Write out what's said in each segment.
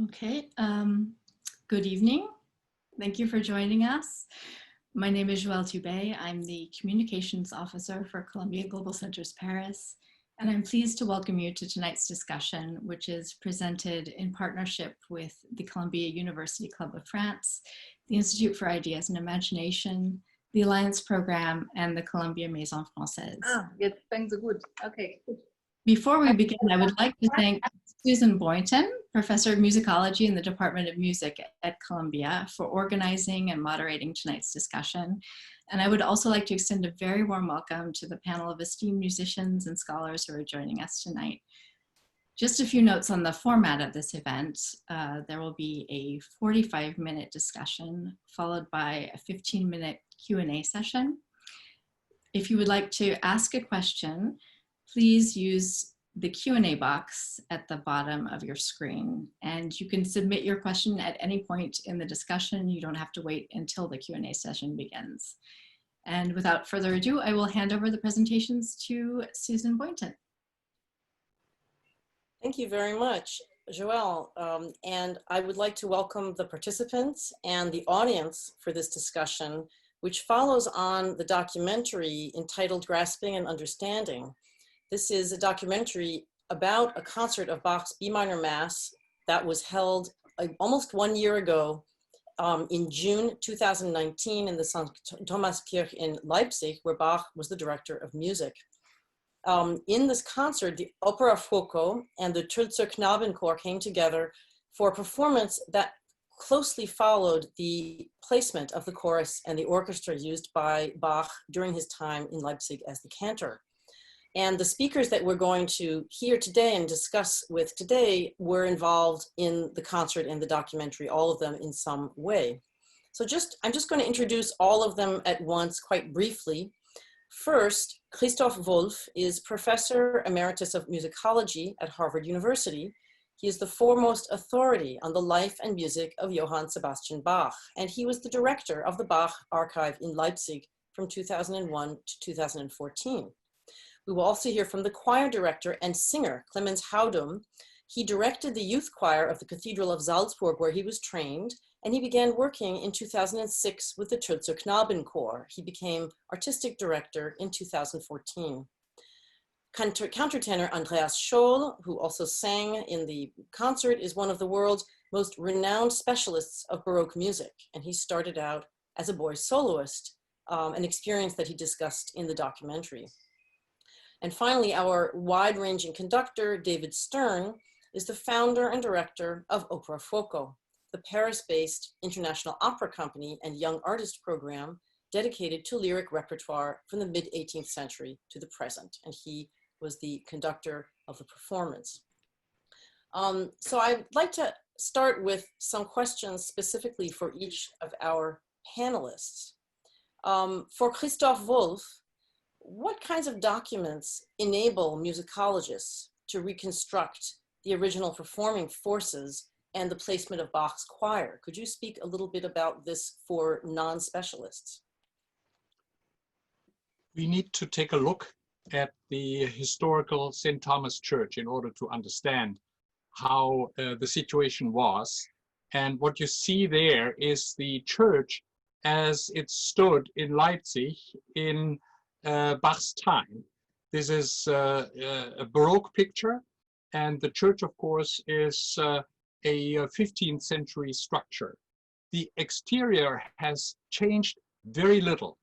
Okay, good evening. Thank you for joining us. My name is Joelle Toubé. I'm the Communications Officer for Columbia Global Centers Paris, and I'm pleased to welcome you to tonight's discussion, which is presented in partnership with the Columbia University Club of France, the Institute for Ideas and Imagination, the Alliance Program, and the Columbia Maison Française. Ah, jetzt fängt so gut. Okay, gut. Before we begin, I would like to thank Susan Boynton, Professor of Musicology in the Department of Music at Columbia, for organizing and moderating tonight's discussion. And I would also like to extend a very warm welcome to the panel of esteemed musicians and scholars who are joining us tonight. Just a few notes on the format of this event. There will be a 45-minute discussion followed by a 15-minute Q&A session. If you would like to ask a question, please use the Q&A box at the bottom of your screen, and you can submit your question at any point in the discussion. You don't have to wait until the Q&A session begins. And without further ado, I will hand over the presentations to Susan Boynton. Thank you very much, Joelle. And I would like to welcome the participants and the audience for this discussion, which follows on the documentary entitled Grasping and Understanding. This is a documentary about a concert of Bach's B minor Mass that was held almost 1 year ago in June 2019 in the St. Thomaskirche in Leipzig, where Bach was the director of music. In this concert, the Opera Fuoco and the Tölzer Knabenchor came together for a performance that closely followed the placement of the chorus and the orchestra used by Bach during his time in Leipzig as the cantor. And the speakers that we're going to hear today and discuss with today were involved in the concert and the documentary, all of them in some way. So I'm just going to introduce all of them at once quite briefly. First, Christoph Wolff is Professor Emeritus of Musicology at Harvard University. He is the foremost authority on the life and music of Johann Sebastian Bach, and he was the director of the Bach Archive in Leipzig from 2001 to 2014. We will also hear from the choir director and singer, Clemens Haudum. He directed the youth choir of the Cathedral of Salzburg, where he was trained, and he began working in 2006 with the Tölzer Knabenchor. He became artistic director in 2014. Countertenor Andreas Scholl, who also sang in the concert, is one of the world's most renowned specialists of Baroque music, and he started out as a boy soloist, an experience that he discussed in the documentary. And finally, our wide-ranging conductor, David Stern, is the founder and director of Opera Fuoco, the Paris-based international opera company and young artist program dedicated to lyric repertoire from the mid-18th century to the present. And he was the conductor of the performance. So I'd like to start with some questions specifically for each of our panelists. For Christoph Wolff, what kinds of documents enable musicologists to reconstruct the original performing forces and the placement of Bach's choir? Could you speak a little bit about this for non-specialists? We need to take a look at the historical St. Thomas Church in order to understand how the situation was. And what you see there is the church as it stood in Leipzig in Bach's time. This is a Baroque picture, and the church, of course, is a 15th century structure. The exterior has changed very little,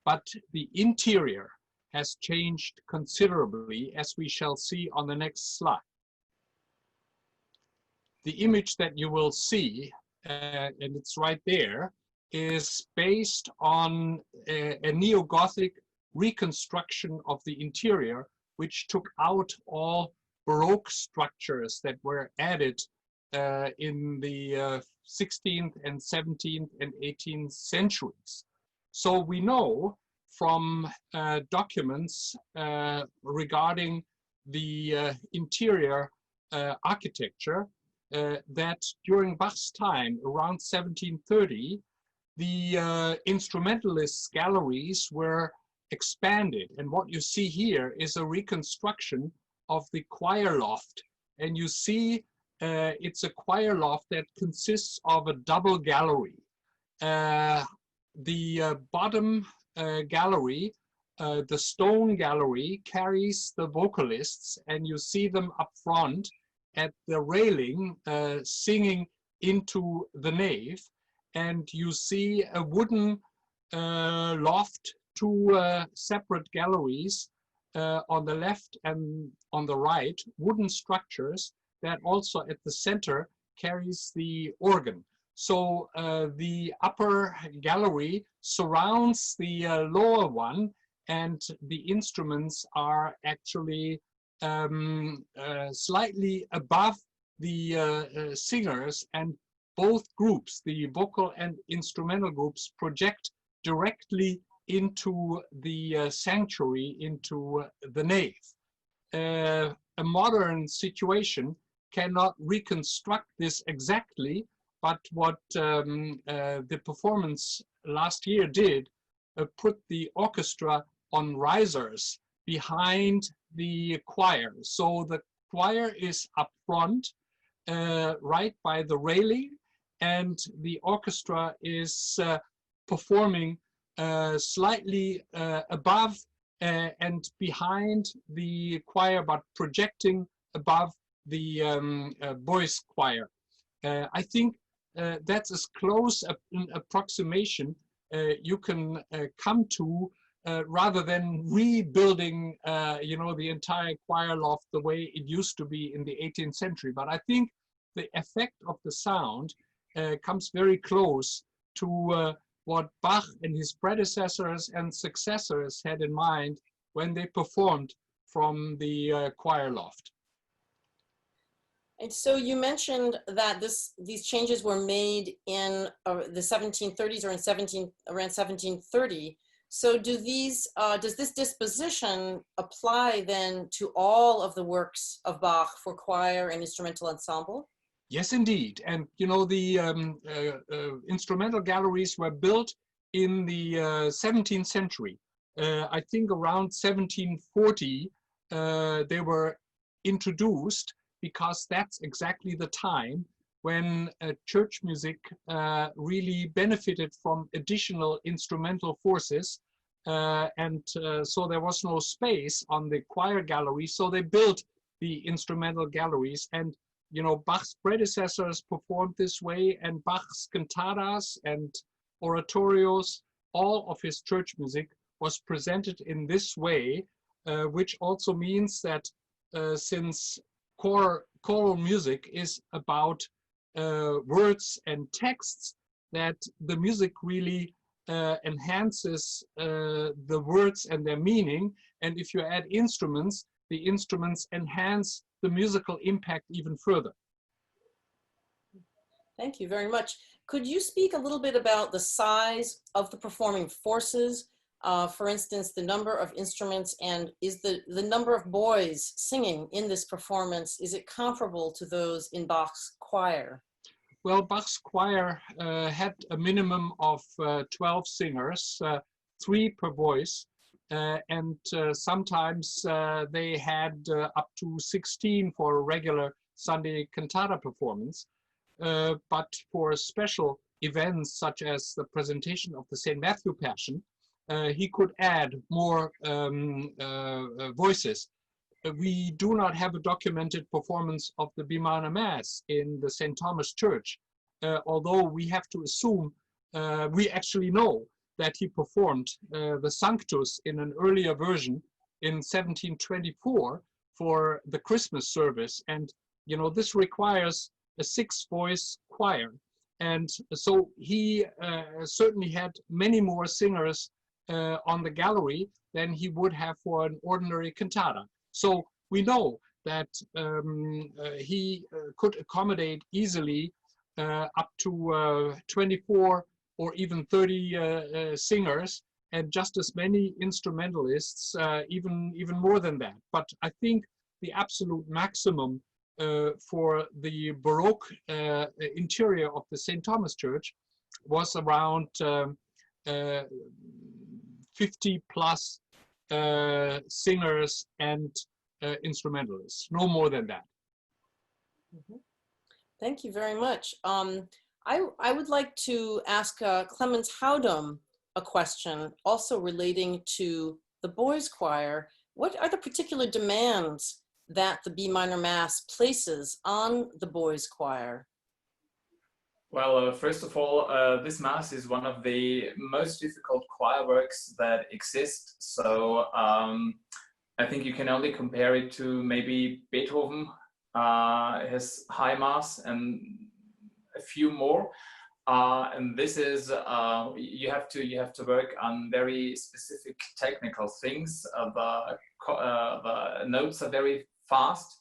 but the interior has changed considerably, as we shall see on the next slide. The image that you will see, and it's right there, is based on a neo-Gothic reconstruction of the interior, which took out all Baroque structures that were added in the 16th and 17th and 18th centuries. So we know from documents regarding the interior architecture that during Bach's time, around 1730, the instrumentalists' galleries were expanded. And what you see here is a reconstruction of the choir loft. And you see it's a choir loft that consists of a double gallery. The bottom gallery, the stone gallery, carries the vocalists, and you see them up front at the railing singing into the nave, and you see a wooden loft, two separate galleries on the left and on the right, wooden structures that also at the center carries the organ. So the upper gallery surrounds the lower one, and the instruments are actually slightly above the singers, and both groups, the vocal and instrumental groups, project directly into the sanctuary, into the nave. A modern situation cannot reconstruct this exactly, but what the performance last year did put the orchestra on risers behind the choir. So the choir is up front, right by the railing, and the orchestra is performing slightly above and behind the choir, but projecting above the boys' choir. I think that's as close an approximation you can come to, rather than rebuilding, you know, the entire choir loft the way it used to be in the 18th century. But I think the effect of the sound comes very close to what Bach and his predecessors and successors had in mind when they performed from the choir loft. And so you mentioned that these changes were made in the 1730s or around 1730. So do these, does this disposition apply then to all of the works of Bach for choir and instrumental ensemble? Yes, indeed. And you know, the instrumental galleries were built in the 17th century. I think around 1740 they were introduced, because that's exactly the time when church music really benefited from additional instrumental forces. So there was no space on the choir gallery, so they built the instrumental galleries. And you know, Bach's predecessors performed this way, and Bach's cantatas and oratorios, all of his church music was presented in this way, which also means that since choral music is about words and texts, that the music really enhances the words and their meaning. And if you add instruments, the instruments enhance the musical impact even further. Thank you very much. Could you speak a little bit about the size of the performing forces? For instance, the number of instruments, and is the number of boys singing in this performance, is it comparable to those in Bach's choir? Well, Bach's choir had a minimum of 12 singers, 3 per voice, and sometimes they had up to 16 for a regular Sunday cantata performance. But for special events such as the presentation of the St. Matthew Passion, he could add more voices. We do not have a documented performance of the Bimana Mass in the St. Thomas Church, although we have to assume, we actually know that he performed the Sanctus in an earlier version in 1724 for the Christmas service. And, you know, this requires a 6-voice choir. And so he certainly had many more singers on the gallery than he would have for an ordinary cantata. So we know that he could accommodate easily up to 24 or even 30 singers, and just as many instrumentalists, even more than that. But I think the absolute maximum for the Baroque interior of the St. Thomas Church was around 50 plus singers and instrumentalists, no more than that. Mm-hmm. Thank you very much. I would like to ask Clemens Haudum a question also relating to the boys' choir. What are the particular demands that the B minor Mass places on the boys' choir? Well, first of all, this Mass is one of the most difficult choir works that exist. So I think you can only compare it to maybe Beethoven, his High Mass, and a few more. And this is you have to work on very specific technical things. The notes are very fast.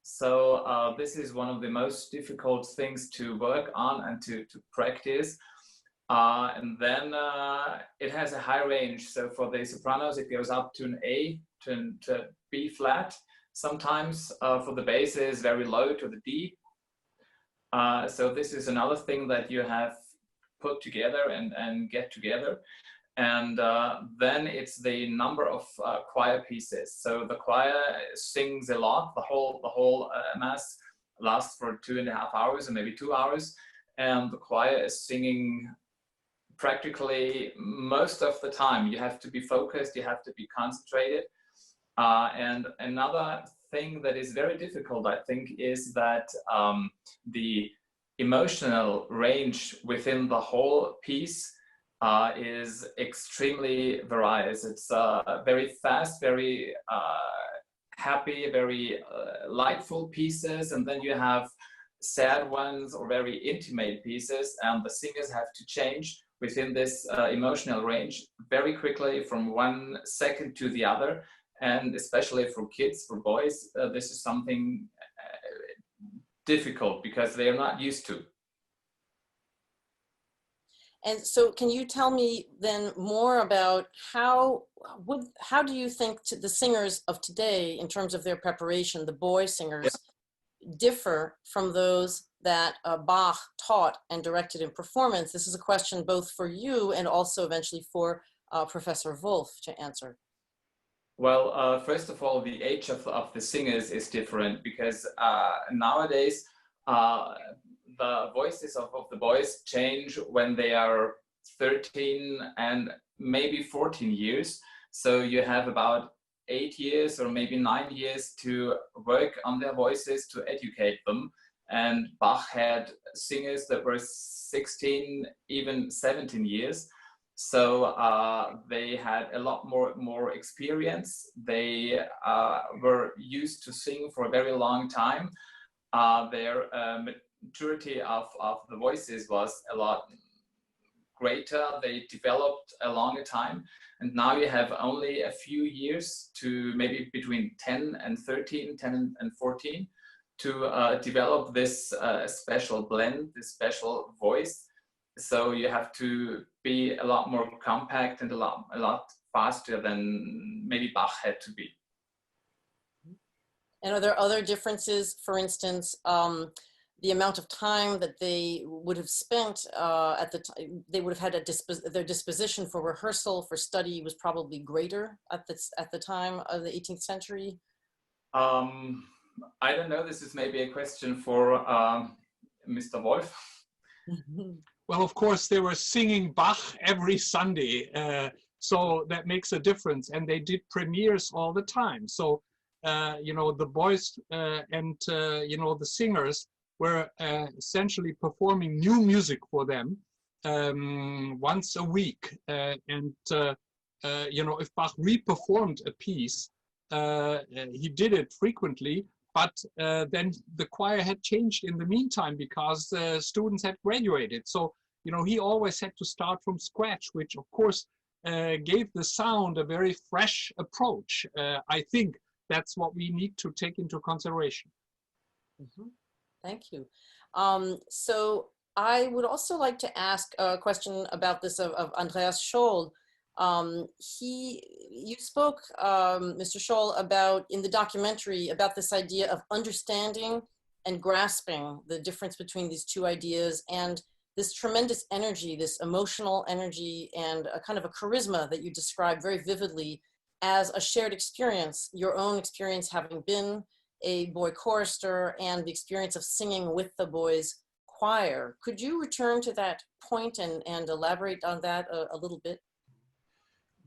So this is one of the most difficult things to work on and to practice. And then it has a high range. So for the sopranos, it goes up to an A, to B flat. Sometimes for the basses, very low to the D. So this is another thing that you have put together and get together. And then it's the number of choir pieces. So the choir sings a lot. The whole Mass lasts for 2.5 hours or maybe 2 hours. And the choir is singing practically most of the time. You have to be focused, you have to be concentrated. And another thing that is very difficult, I think, is that the emotional range within the whole piece is extremely various. It's very fast, very happy, very lightful pieces, and then you have sad ones or very intimate pieces, and the singers have to change within this emotional range very quickly from 1 second to the other. And especially for kids, for boys, this is something difficult because they are not used to. And so can you tell me then more about how do you think the singers of today, in terms of their preparation, the boy singers, differ from those that Bach taught and directed in performance? This is a question both for you and also eventually for Professor Wolff to answer. Well, first of all, the age of the singers is different because nowadays the voices of the boys change when they are 13 and maybe 14 years. So you have about 8 years or maybe 9 years to work on their voices, to educate them. And Bach had singers that were 16, even 17 years. So they had a lot more experience. They were used to sing for a very long time. Their maturity of the voices was a lot greater. They developed a longer time. And now you have only a few years to maybe between 10 and 13, 10 and 14 to develop this special blend, this special voice. So you have to be a lot more compact and a lot faster than maybe Bach had to be. And are there other differences? For instance, the amount of time that they would have spent at the time, they would have had their disposition for rehearsal, for study was probably greater at the time of the 18th century? I don't know. This is maybe a question for Mr. Wolff. Well, of course, they were singing Bach every Sunday, so that makes a difference. And they did premieres all the time. So, you know, the boys and, you know, the singers were essentially performing new music for them once a week. You know, if Bach re-performed a piece, he did it frequently. But then the choir had changed in the meantime because students had graduated. So, you know, he always had to start from scratch, which of course gave the sound a very fresh approach. I think that's what we need to take into consideration. Mm-hmm. Thank you. So I would also like to ask a question about this of Andreas Scholl. You spoke, Mr. Scholl, about in the documentary about this idea of understanding and grasping the difference between these two ideas and this tremendous energy, this emotional energy and a kind of a charisma that you describe very vividly as a shared experience, your own experience having been a boy chorister and the experience of singing with the boys choir. Could you return to that point and elaborate on that a little bit?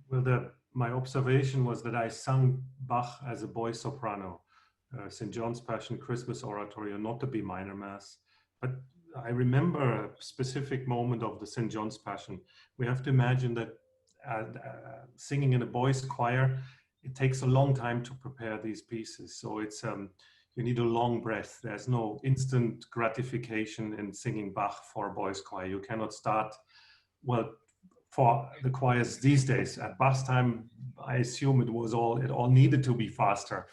Well, my observation was that I sung Bach as a boy soprano, St. John's Passion, Christmas Oratorio, not the B minor Mass. But I remember a specific moment of the St. John's Passion. We have to imagine that singing in a boys' choir, it takes a long time to prepare these pieces. So it's you need a long breath. There's no instant gratification in singing Bach for a boys' choir. You cannot start, well, for the choirs these days. At Bach's time, I assume it all needed to be faster.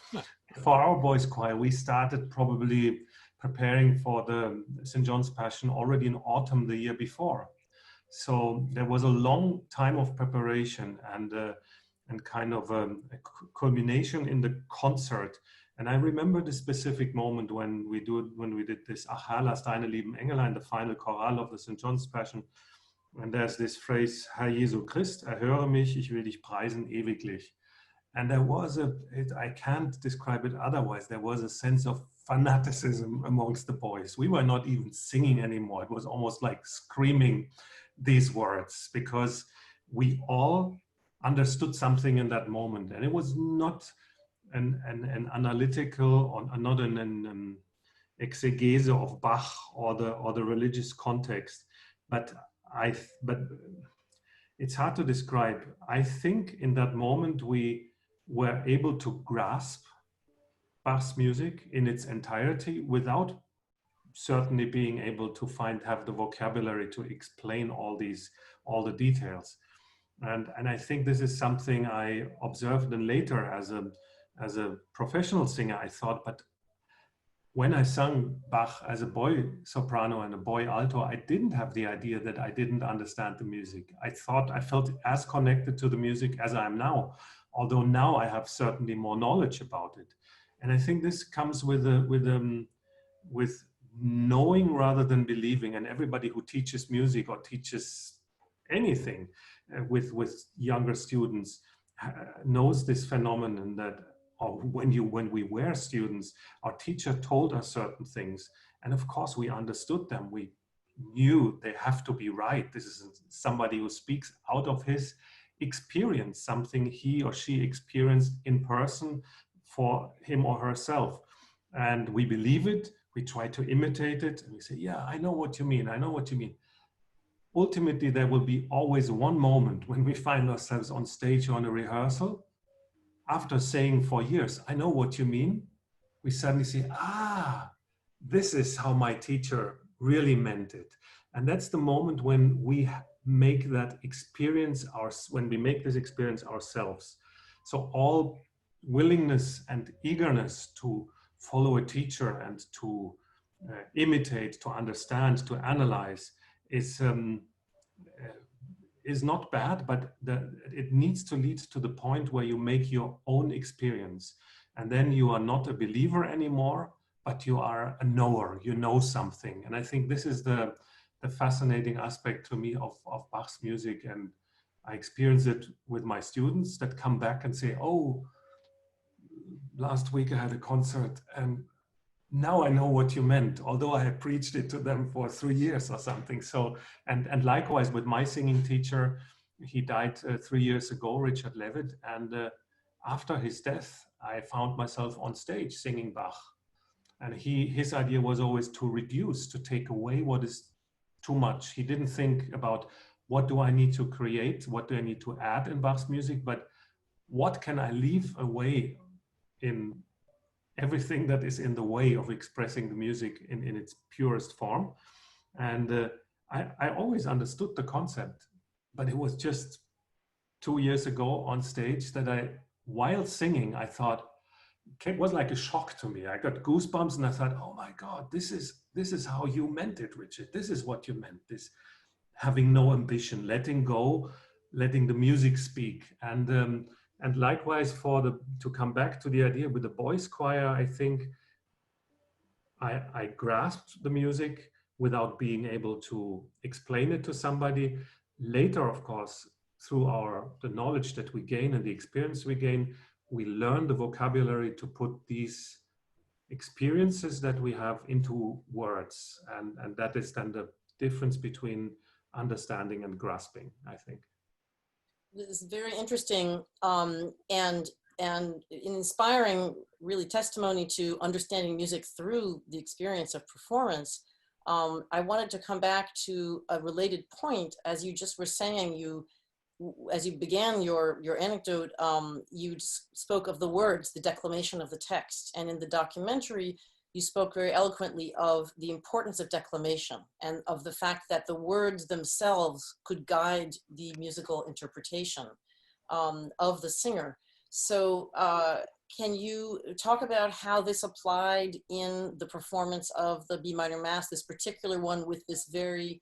For our boys' choir, we started probably preparing for the St. John's Passion already in autumn the year before. So there was a long time of preparation and kind of a culmination in the concert. And I remember the specific moment when we did this Ach, lass deine lieben Engelein, the final choral of the St. John's Passion. And there's this phrase, Herr Jesu Christ, erhöre mich, ich will dich preisen ewiglich. And there was I can't describe it otherwise, there was a sense of fanaticism amongst the boys. We were not even singing anymore. It was almost like screaming these words because we all understood something in that moment. And it was not an analytical or not an exegese of Bach or the religious context, but it's hard to describe. I think in that moment we were able to grasp Bach's music in its entirety without certainly being able to have the vocabulary to explain all the details. And I think this is something I observed then later as a professional singer. I thought, but when I sung Bach as a boy soprano and a boy alto, I didn't have the idea that I didn't understand the music. I felt as connected to the music as I am now, although now I have certainly more knowledge about it. And I think this comes with knowing rather than believing. And everybody who teaches music or teaches anything with younger students knows this phenomenon that when we were students, our teacher told us certain things. And of course, we understood them. We knew they have to be right. This is somebody who speaks out of his experience, something he or she experienced in person for him or herself. And we believe it. We try to imitate it. And we say, yeah, I know what you mean. I know what you mean. Ultimately, there will be always one moment when we find ourselves on stage or on a rehearsal. After saying for years, I know what you mean, we suddenly say, this is how my teacher really meant it. And that's the moment when we make that experience, when we make this experience ourselves. So all willingness and eagerness to follow a teacher and to imitate, to understand, to analyze is not bad, but it needs to lead to the point where you make your own experience. And then you are not a believer anymore, but you are a knower, you know something. And I think this is the fascinating aspect to me of Bach's music. And I experience it with my students that come back and say, oh, last week I had a concert and now I know what you meant, although I have preached it to them for 3 years or something. So, and likewise with my singing teacher, he died 3 years ago, Richard Levitt. And after his death, I found myself on stage singing Bach. And his idea was always to reduce, to take away what is too much. He didn't think about what do I need to create, what do I need to add in Bach's music, but what can I leave away in everything that is in the way of expressing the music in its purest form. And I always understood the concept, but it was just 2 years ago on stage that while singing, I thought, it was like a shock to me. I got goosebumps and I thought, oh my God, this is how you meant it, Richard. This is what you meant, this having no ambition, letting go, letting the music speak. And likewise, to come back to the idea with the boys' choir, I think I grasped the music without being able to explain it to somebody. Later, of course, through the knowledge that we gain and the experience we gain, we learn the vocabulary to put these experiences that we have into words. And that is then the difference between understanding and grasping, I think. This is very interesting and inspiring, really, testimony to understanding music through the experience of performance. I wanted to come back to a related point. As you just were saying, as you began your anecdote, you spoke of the words, the declamation of the text. And in the documentary, you spoke very eloquently of the importance of declamation and of the fact that the words themselves could guide the musical interpretation of the singer. So can you talk about how this applied in the performance of the B minor Mass, this particular one with this very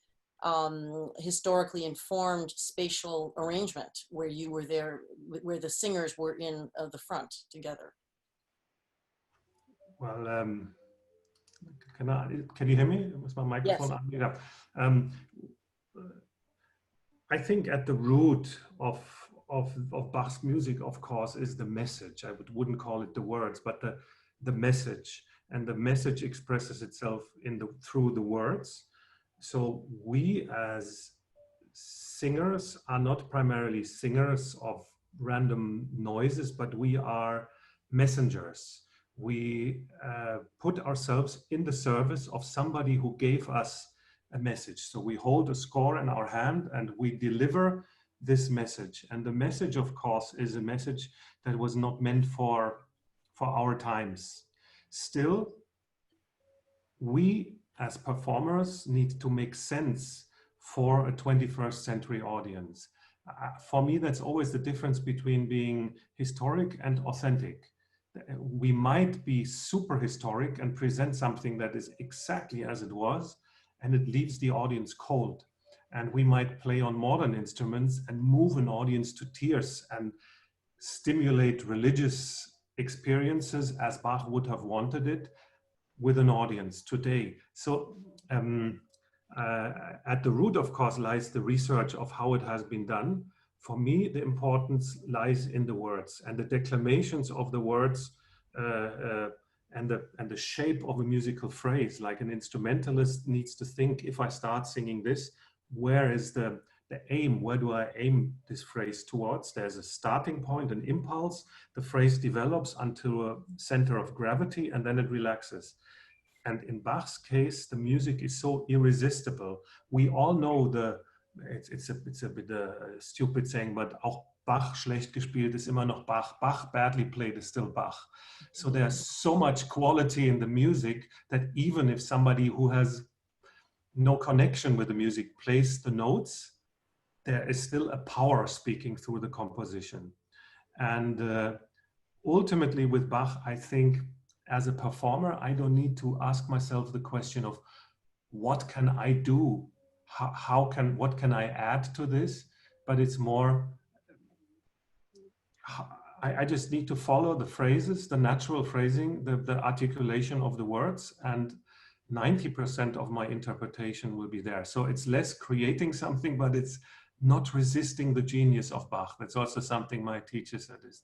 historically informed spatial arrangement where you were there, where the singers were in the front together? Well, can you hear me? Was my microphone on? Yeah. I think at the root of Bach's music, of course, is the message. I wouldn't call it the words, but the message. And the message expresses itself through the words. So we as singers are not primarily singers of random noises, but we are messengers. We put ourselves in the service of somebody who gave us a message. So we hold a score in our hand and we deliver this message. And the message, of course, is a message that was not meant for our times. Still, we as performers need to make sense for a 21st century audience. For me, that's always the difference between being historic and authentic. We might be super historic and present something that is exactly as it was, and it leaves the audience cold. And we might play on modern instruments and move an audience to tears and stimulate religious experiences as Bach would have wanted it with an audience today. So at the root, of course, lies the research of how it has been done. For me, the importance lies in the words and the declamations of the words and the shape of a musical phrase. Like an instrumentalist needs to think, if I start singing this, where is the aim? Where do I aim this phrase towards? There's a starting point, an impulse. The phrase develops until a center of gravity and then it relaxes. And in Bach's case, the music is so irresistible. We all know it's a bit a stupid saying, but auch Bach schlecht gespielt ist immer noch Bach. Bach badly played is still Bach. So there's so much quality in the music that even if somebody who has no connection with the music plays the notes, there is still a power speaking through the composition. And ultimately with Bach, I think as a performer, I don't need to ask myself the question of what can I do? What can I add to this? But it's more, I just need to follow the phrases, the natural phrasing, the articulation of the words, and 90% of my interpretation will be there. So it's less creating something, but it's not resisting the genius of Bach. That's also something my teacher said, is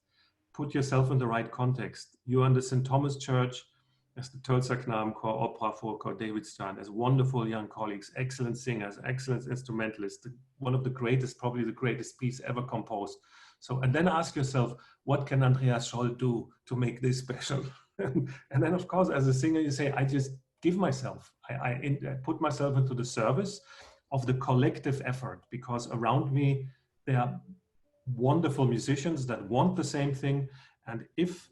put yourself in the right context. You are in the St. Thomas Church, as the Tölzer Knabenchor, Opera Fuoco, David Stern, as wonderful young colleagues, excellent singers, excellent instrumentalists, one of the greatest, probably the greatest piece ever composed. So, and then ask yourself, what can Andreas Scholl do to make this special? And then, of course, as a singer, you say, I just give myself. I put myself into the service of the collective effort, because around me, there are wonderful musicians that want the same thing. And if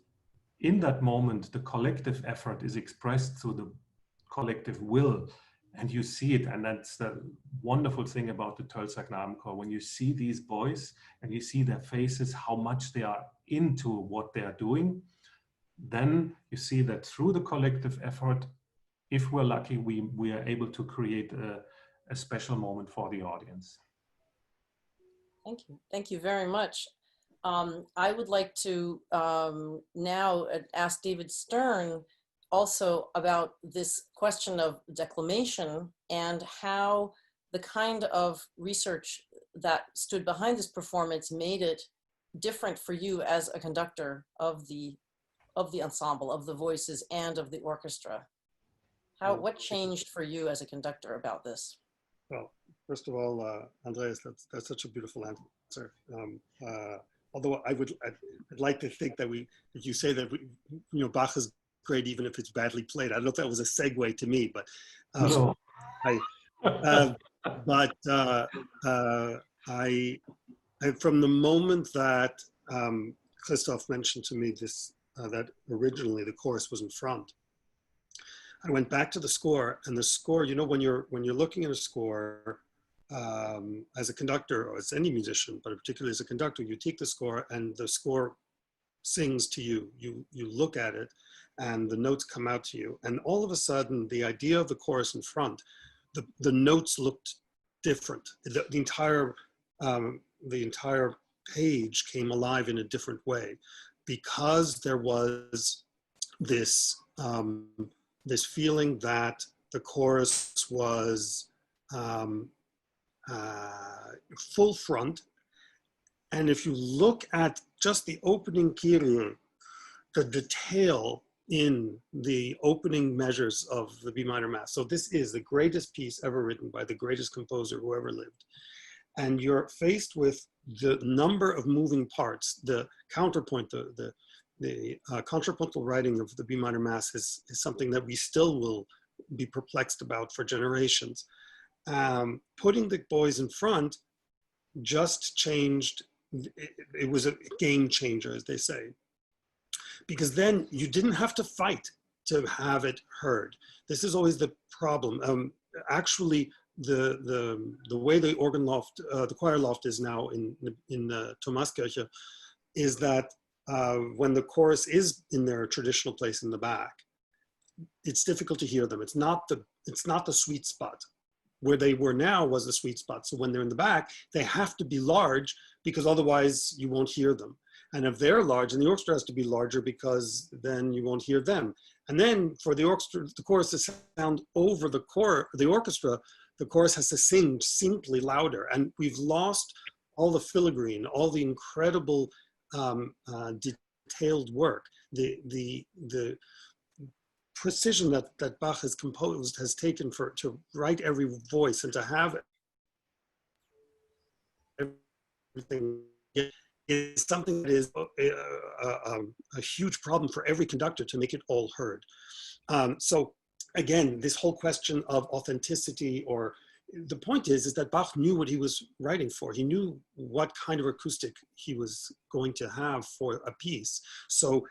in that moment, the collective effort is expressed through the collective will, and you see it, and that's the wonderful thing about the Tölzer Knabenchor, when you see these boys and you see their faces, how much they are into what they are doing, then you see that through the collective effort, if we're lucky, we are able to create a special moment for the audience. Thank you. Thank you very much. I would like to now ask David Stern also about this question of declamation and how the kind of research that stood behind this performance made it different for you as a conductor of the of the ensemble, of the voices, and of the orchestra. What changed for you as a conductor about this? Well, first of all, Andreas, that's such a beautiful answer. Although I'd like to think that if you say that Bach is great even if it's badly played. I don't know if that was a segue to me, but No. From the moment that Christoph mentioned to me that originally the chorus was in front, I went back to the score, and the score, when you're looking at a score as a conductor or as any musician, but particularly as a conductor, you take the score and the score sings to you. You look at it and the notes come out to you. And all of a sudden, the idea of the chorus in front, the notes looked different. The entire page came alive in a different way because there was this feeling that the chorus was full front. And if you look at just the opening Kyrie, the detail in the opening measures of the B minor Mass. So this is the greatest piece ever written by the greatest composer who ever lived. And you're faced with the number of moving parts, the counterpoint, the contrapuntal writing of the B minor Mass is something that we still will be perplexed about for generations. Putting the boys in front just changed. It was a game changer, as they say, because then you didn't have to fight to have it heard. This is always the problem. Actually, the way the organ loft, the choir loft is now in Thomaskirche, is that when the chorus is in their traditional place in the back, it's difficult to hear them. It's not the sweet spot. Where they were now was the sweet spot. So when they're in the back, they have to be large because otherwise you won't hear them. And if they're large, and the orchestra has to be larger because then you won't hear them. And then for the orchestra, the chorus to sound over the orchestra, the chorus has to sing simply louder. And we've lost all the filigree, all the incredible detailed work, the precision that Bach has composed, has taken to write every voice and to have everything is something that is a huge problem for every conductor to make it all heard. So again, this whole question of authenticity, or the point is that Bach knew what he was writing for. He knew what kind of acoustic he was going to have for a piece. So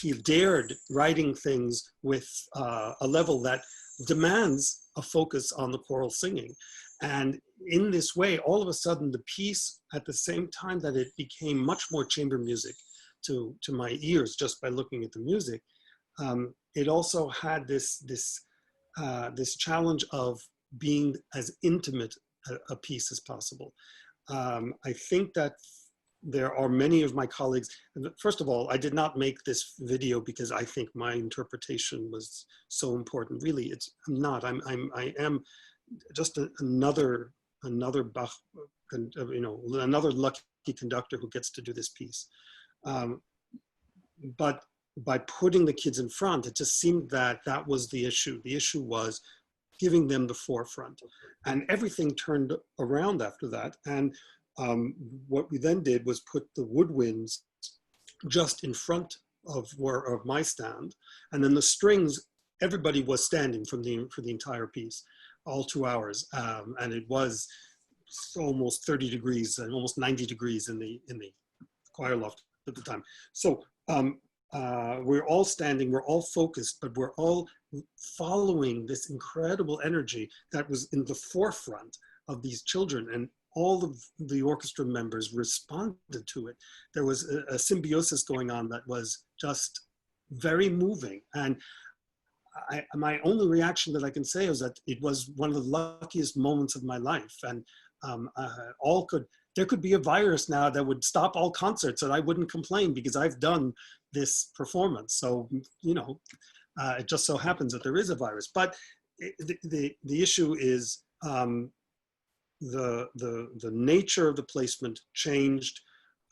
he dared writing things with a level that demands a focus on the choral singing. And in this way, all of a sudden, the piece, at the same time that it became much more chamber music to my ears just by looking at the music, it also had this challenge of being as intimate a piece as possible. I think that there are many of my colleagues. First of all, I did not make this video because I think my interpretation was so important. Really, I'm not. I am just another Bach, another lucky conductor who gets to do this piece. But by putting the kids in front, it just seemed that was the issue. The issue was giving them the forefront, and everything turned around after that. And what we then did was put the woodwinds just in front of my stand, and then the strings, everybody was standing for the entire piece, all 2 hours, and it was almost 30 degrees and almost 90 degrees in the choir loft at the time. So we're all standing, we're all focused, but we're all following this incredible energy that was in the forefront of these children, and all of the orchestra members responded to it. There was a symbiosis going on that was just very moving. And my only reaction that I can say is that it was one of the luckiest moments of my life. And there could be a virus now that would stop all concerts and I wouldn't complain because I've done this performance. So, it just so happens that there is a virus. But the issue is, the nature of the placement changed.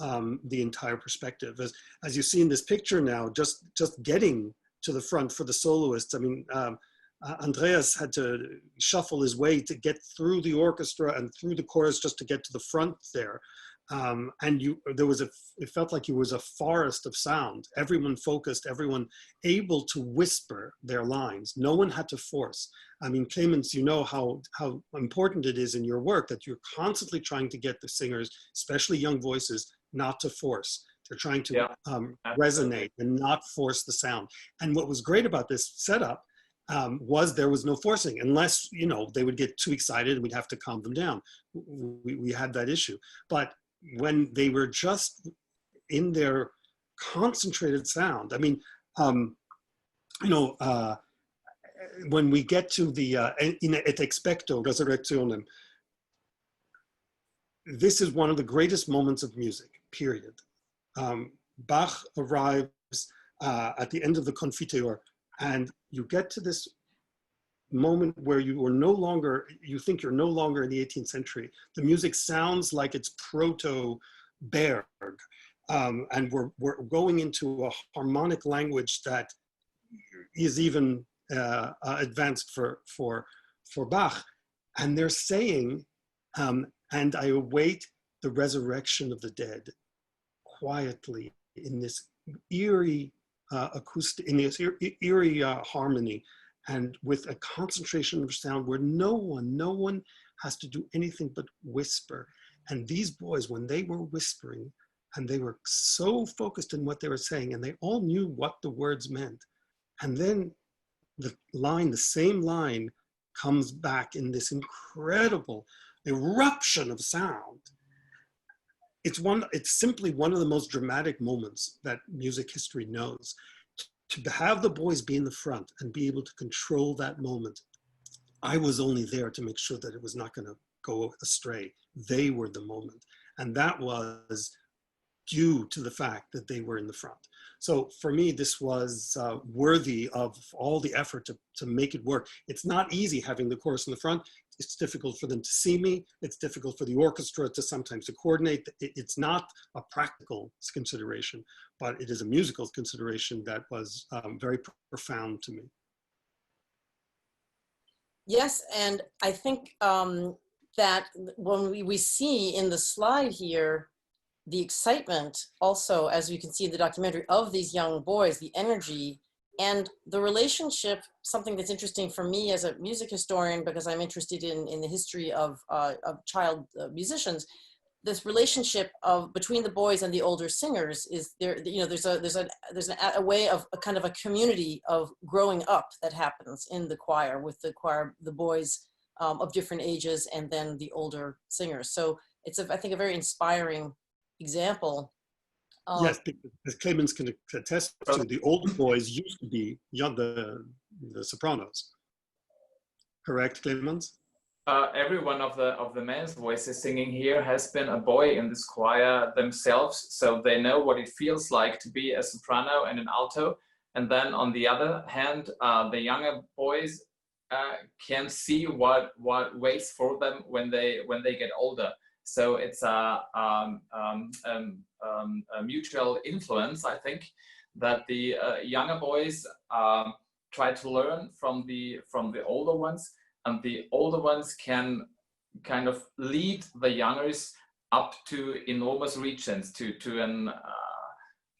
the entire perspective. As you see in this picture now, just getting to the front for the soloists. I mean, Andreas had to shuffle his way to get through the orchestra and through the chorus just to get to the front there. And it felt like it was a forest of sound. Everyone focused, everyone able to whisper their lines. No one had to force. I mean, Clemens, you know how important it is in your work that you're constantly trying to get the singers, especially young voices, not to force. They're trying to resonate and not force the sound. And what was great about this setup was there was no forcing, unless, you know, they would get too excited and we'd have to calm them down. We had that issue. But when they were just in their concentrated sound, I mean, you know, when we get to the in et expecto resurrectionem, this is one of the greatest moments of music, period. Bach arrives at the end of the Confiteor, and you get to this moment where you think you're no longer in the 18th century. The music sounds like it's proto-Berg, and we're going into a harmonic language that is even advanced for Bach. And they're saying, and I await the resurrection of the dead, quietly in this eerie acoustic, in this eerie harmony, and with a concentration of sound where no one has to do anything but whisper. And these boys, when they were whispering, and they were so focused in what they were saying, and they all knew what the words meant. And then the same line comes back in this incredible eruption of sound. It's simply one of the most dramatic moments that music history knows. To have the boys be in the front and be able to control that moment. I was only there to make sure that it was not going to go astray. They were the moment. And that was due to the fact that they were in the front. So for me, this was worthy of all the effort to make it work. It's not easy having the chorus in the front. It's difficult for them to see me. It's difficult for the orchestra to sometimes to coordinate. It's not a practical consideration, but it is a musical consideration that was very profound to me. Yes, and I think that when we see in the slide here, the excitement also, as you can see in the documentary, of these young boys, the energy and the relationship, something that's interesting for me as a music historian, because I'm interested in the history of child musicians, this relationship between the boys and the older singers is there. You know, there's a way of a kind of a community of growing up that happens in the choir, with the choir, the boys of different ages, and then the older singers. So it's I think a very inspiring example. Yes, because as Clemens can attest to, the older boys used to be young, the sopranos. Correct, Clemens? Every one of the men's voices singing here has been a boy in this choir themselves, so they know what it feels like to be a soprano and an alto. And then on the other hand, the younger boys can see what waits for them when they get older. So it's a mutual influence, I think, that the younger boys try to learn from the older ones, and the older ones can kind of lead the youngers up to enormous regions, to an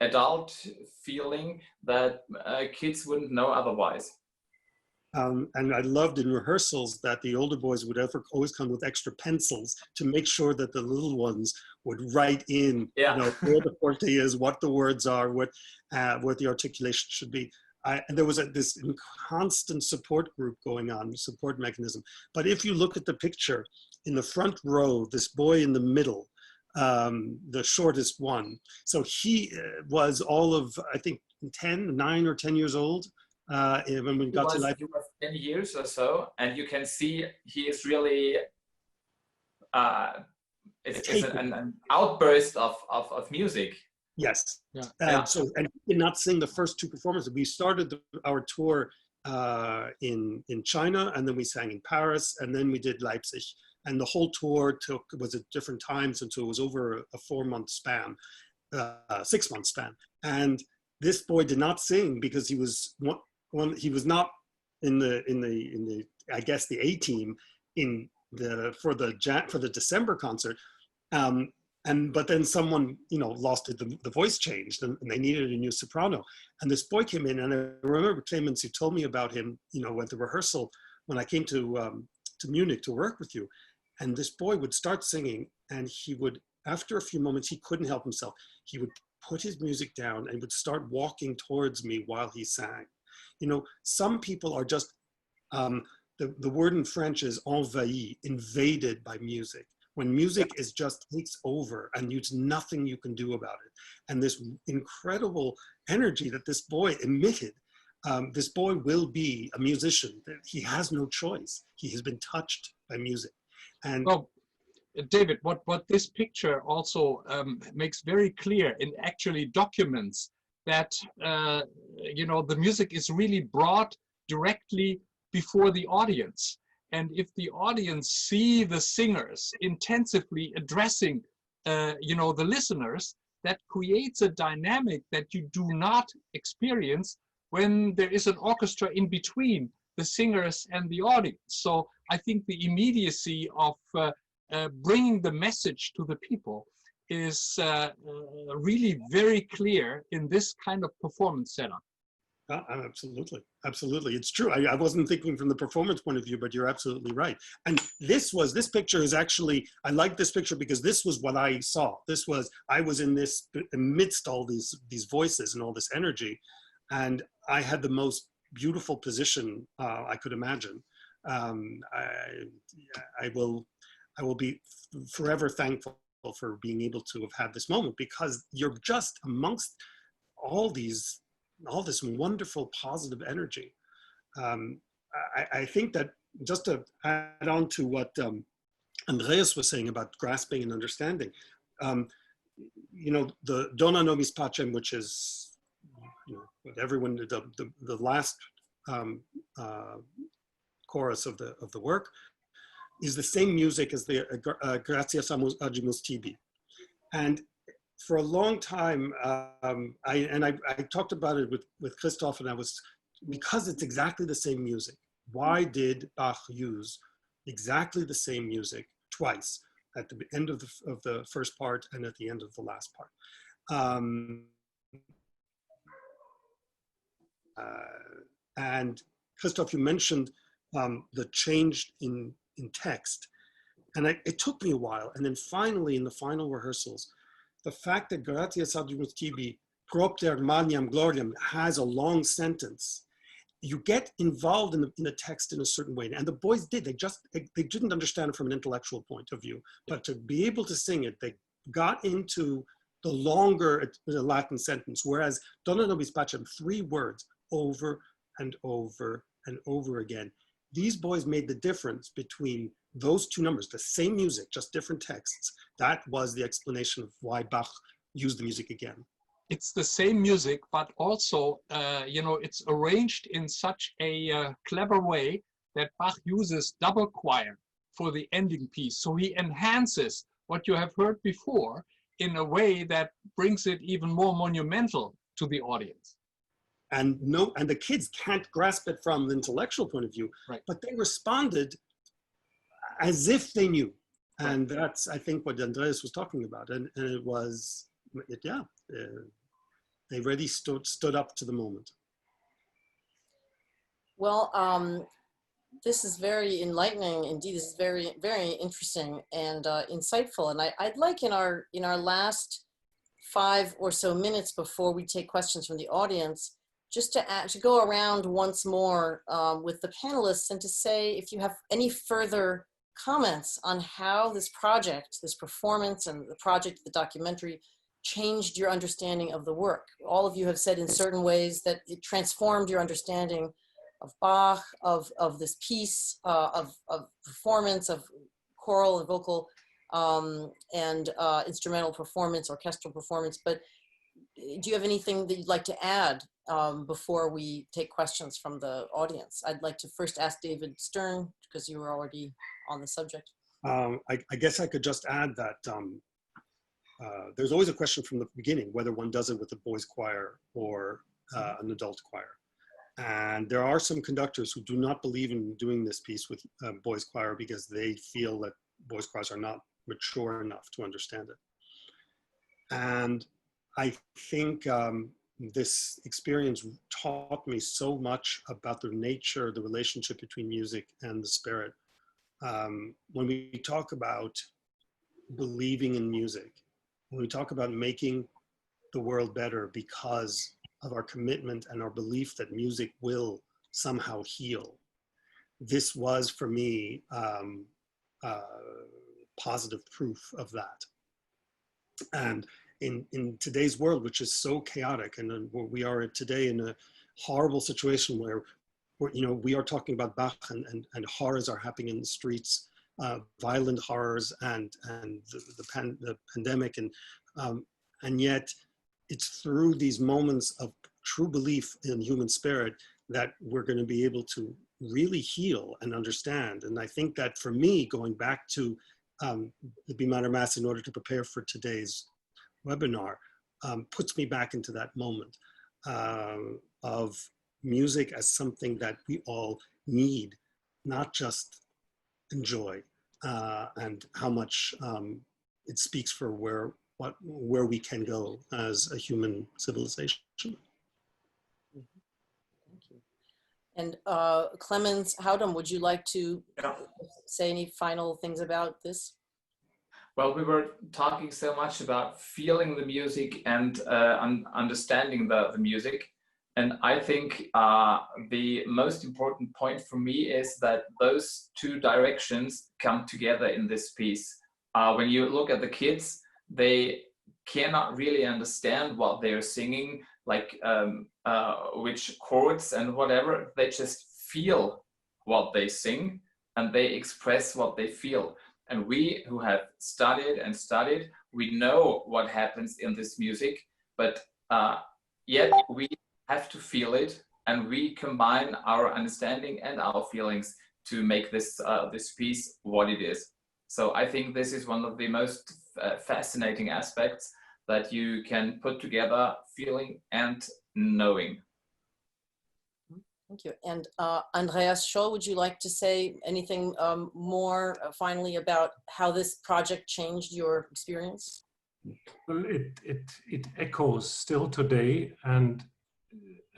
adult feeling that kids wouldn't know otherwise. And I loved in rehearsals that the older boys would always come with extra pencils to make sure that the little ones would write in, you know, where the forte is, what the words are, what the articulation should be. And there was this constant support group going on, support mechanism. But if you look at the picture in the front row, this boy in the middle, the shortest one. So he was all of, I think, 9 or 10 years old. When we got to Leipzig. He was 10 years or so, and you can see he is really it's an outburst of music. Yes. Yeah. And he did not sing the first 2 performances. We started our tour in China, and then we sang in Paris, and then we did Leipzig And the whole tour was at different times, and so it was over a 4-month span, 6-month span. And this boy did not sing because he was not in the I guess the A team for the December concert. But then someone, lost it, the voice changed, and they needed a new soprano. And this boy came in, and I remember Clemens, who told me about him, at the rehearsal when I came to Munich to work with you. And this boy would start singing, and he would, after a few moments, he couldn't help himself. He would put his music down and would start walking towards me while he sang. Some people are just, the word in French is envahi, invaded by music. When music is just takes over and there's nothing you can do about it. And this incredible energy that this boy emitted, this boy will be a musician. He has no choice. He has been touched by music. And well, David, what this picture also makes very clear and actually documents that, the music is really brought directly before the audience. And if the audience see the singers intensively addressing, the listeners, that creates a dynamic that you do not experience when there is an orchestra in between the singers and the audience. So I think the immediacy of bringing the message to the people is really very clear in this kind of performance setup. Absolutely, absolutely. It's true. I wasn't thinking from the performance point of view, but you're absolutely right. And this picture is actually, I like this picture because this was what I saw. I was in this, amidst all these voices and all this energy, and I had the most beautiful position I could imagine. I will be forever thankful for being able to have had this moment, because you're just amongst all this wonderful positive energy. I think that, just to add on to what Andreas was saying about grasping and understanding, the Dona nobis pacem, which is what everyone, the last chorus of the work, is the same music as the Gratias Agimus Tibi. And for a long time, I talked about it with Christoph, and because it's exactly the same music. Why did Bach use exactly the same music twice, at the end of the first part and at the end of the last part? And Christoph, you mentioned the change in text, and it took me a while, and then finally in the final rehearsals, the fact that Gratias Agimus Tibi propter maniam gloriam has a long sentence, you get involved in the text in a certain way. And the boys did. They didn't understand it from an intellectual point of view, but to be able to sing it, they got into the longer Latin sentence, whereas Dona nobis pacem, 3 words over and over and over again. These boys made the difference between those 2 numbers, the same music, just different texts. That was the explanation of why Bach used the music again. It's the same music, but also, it's arranged in such a clever way that Bach uses double choir for the ending piece. So he enhances what you have heard before in a way that brings it even more monumental to the audience. And the kids can't grasp it from the intellectual point of view, right, but they responded as if they knew. Right. And that's, I think, what Andreas was talking about. And it was, they really stood up to the moment. Well, this is very enlightening indeed. This is very, very interesting and insightful. And I'd like in our last 5 or so minutes before we take questions from the audience, just to go around once more with the panelists and to say if you have any further comments on how this project, this performance and the project, the documentary, changed your understanding of the work. All of you have said in certain ways that it transformed your understanding of Bach, of this piece, of performance, of choral and vocal and instrumental performance, orchestral performance. But do you have anything that you'd like to add before we take questions from the audience? I'd like to first ask David Stern, because you were already on the subject. I guess I could just add that there's always a question from the beginning whether one does it with a boys' choir or an adult choir. And there are some conductors who do not believe in doing this piece with boys' choir because they feel that boys' choirs are not mature enough to understand it. And I think this experience taught me so much about the nature, the relationship between music and the spirit. When we talk about believing in music, when we talk about making the world better because of our commitment and our belief that music will somehow heal, this was for me positive proof of that. And in today's world, which is so chaotic, and we are today in a horrible situation where you know, we are talking about Bach and horrors are happening in the streets, violent horrors and the pandemic, and yet it's through these moments of true belief in human spirit that we're going to be able to really heal and understand. And I think that for me, going back to the B minor Mass in order to prepare for today's webinar, puts me back into that moment of music as something that we all need, not just enjoy, and how much it speaks for where we can go as a human civilization. Thank you. And Clemens Haudem, would you like to say any final things about this? Well, we were talking so much about feeling the music and understanding the music. And I think the most important point for me is that those two directions come together in this piece. When you look at the kids, they cannot really understand what they're singing, like which chords and whatever. They just feel what they sing and they express what they feel. And we who have studied and studied, we know what happens in this music, but yet we have to feel it, and we combine our understanding and our feelings to make this this piece what it is. So I think this is one of the most fascinating aspects, that you can put together feeling and knowing. Thank you. And Andreas Scholl, would you like to say anything more finally about how this project changed your experience? Well, it echoes still today, and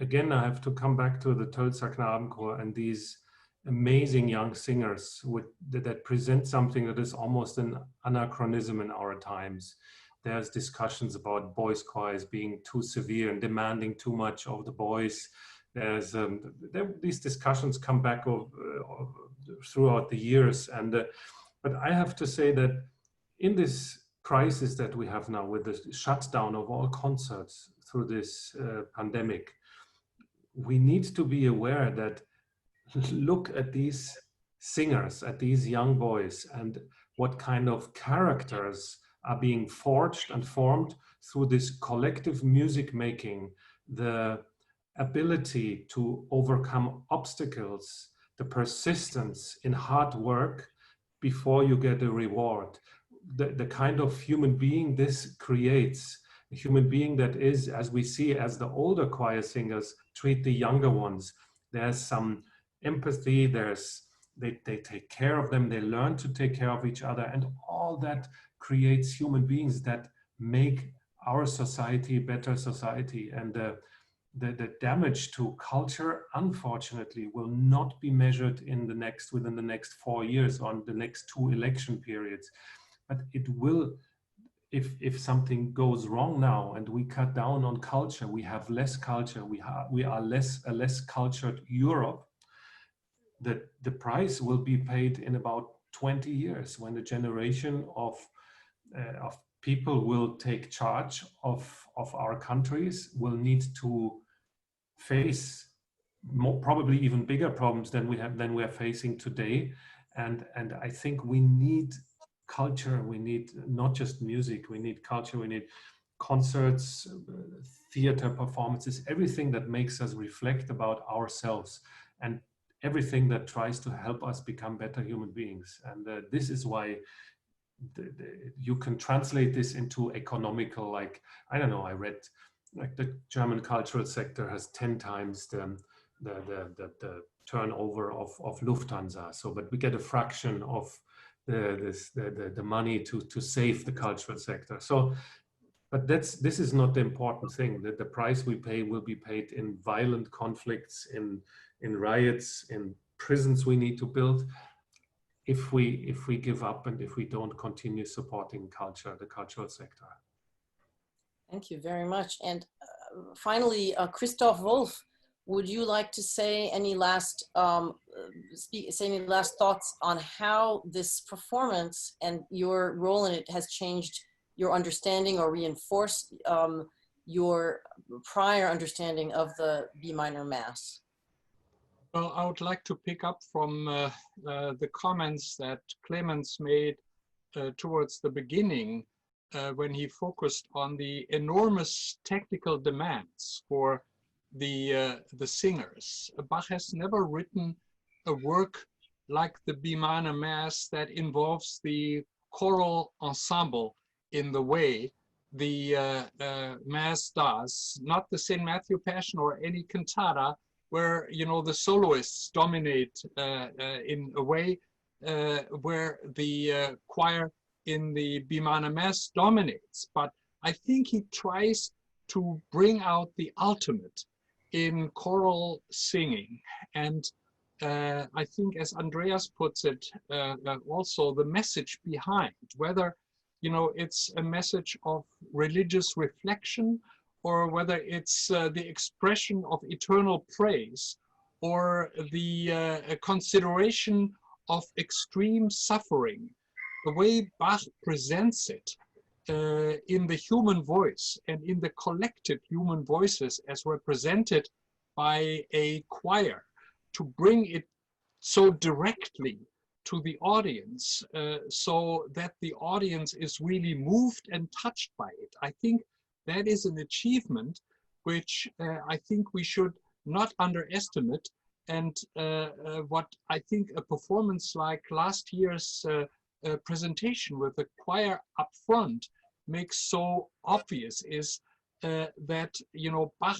again, I have to come back to the Tölzer Knabenchor and these amazing young singers that present something that is almost an anachronism in our times. There's discussions about boys' choirs being too severe and demanding too much of the boys. There's these discussions come back throughout the years, and but I have to say that in this crisis that we have now with the shutdown of all concerts through this pandemic, we need to be aware that look at these singers, at these young boys, and what kind of characters are being forged and formed through this collective music making, the ability to overcome obstacles, the persistence in hard work before you get a reward, the kind of human being this creates, a human being that is, as we see, as the older choir singers treat the younger ones. There's some empathy, they take care of them, they learn to take care of each other, and all that creates human beings that make our society a better society. And the damage to culture, unfortunately, will not be measured within the next 4 years on the next 2 election periods. But it will, if something goes wrong now and we cut down on culture, we have less culture, we are a less cultured Europe, the price will be paid in about 20 years when a generation of people will take charge of our countries, will need to face probably even bigger problems than we are facing today. And I think we need culture, we need not just music, we need culture, we need concerts, theater performances, everything that makes us reflect about ourselves. And everything that tries to help us become better human beings. And this is why you can translate this into economical, like, I don't know, I read like the German cultural sector has 10 times the turnover of Lufthansa. So, but we get a fraction of the money to save the cultural sector. So, but this is not the important thing. That the price we pay will be paid in violent conflicts, in riots, in prisons we need to build. If we give up and if we don't continue supporting culture, the cultural sector. Thank you very much. And finally, Christoph Wolff, would you like to say any last thoughts on how this performance and your role in it has changed your understanding or reinforced your prior understanding of the B minor Mass? Well, I would like to pick up from the comments that Clemens made towards the beginning when he focused on the enormous technical demands for the singers. Bach has never written a work like the B minor Mass that involves the choral ensemble in the way the Mass does, not the St. Matthew Passion or any cantata, where, you know, the soloists dominate in a way where the choir in the B minor Mass dominates. But I think he tries to bring out the ultimate in choral singing. And I think, as Andreas puts it, also the message behind, whether, you know, it's a message of religious reflection, or whether it's the expression of eternal praise, or the consideration of extreme suffering. The way Bach presents it in the human voice and in the collective human voices as represented by a choir, to bring it so directly to the audience so that the audience is really moved and touched by it. I think that is an achievement which I think we should not underestimate. And what I think a performance like last year's presentation with the choir up front makes so obvious is that, you know, Bach,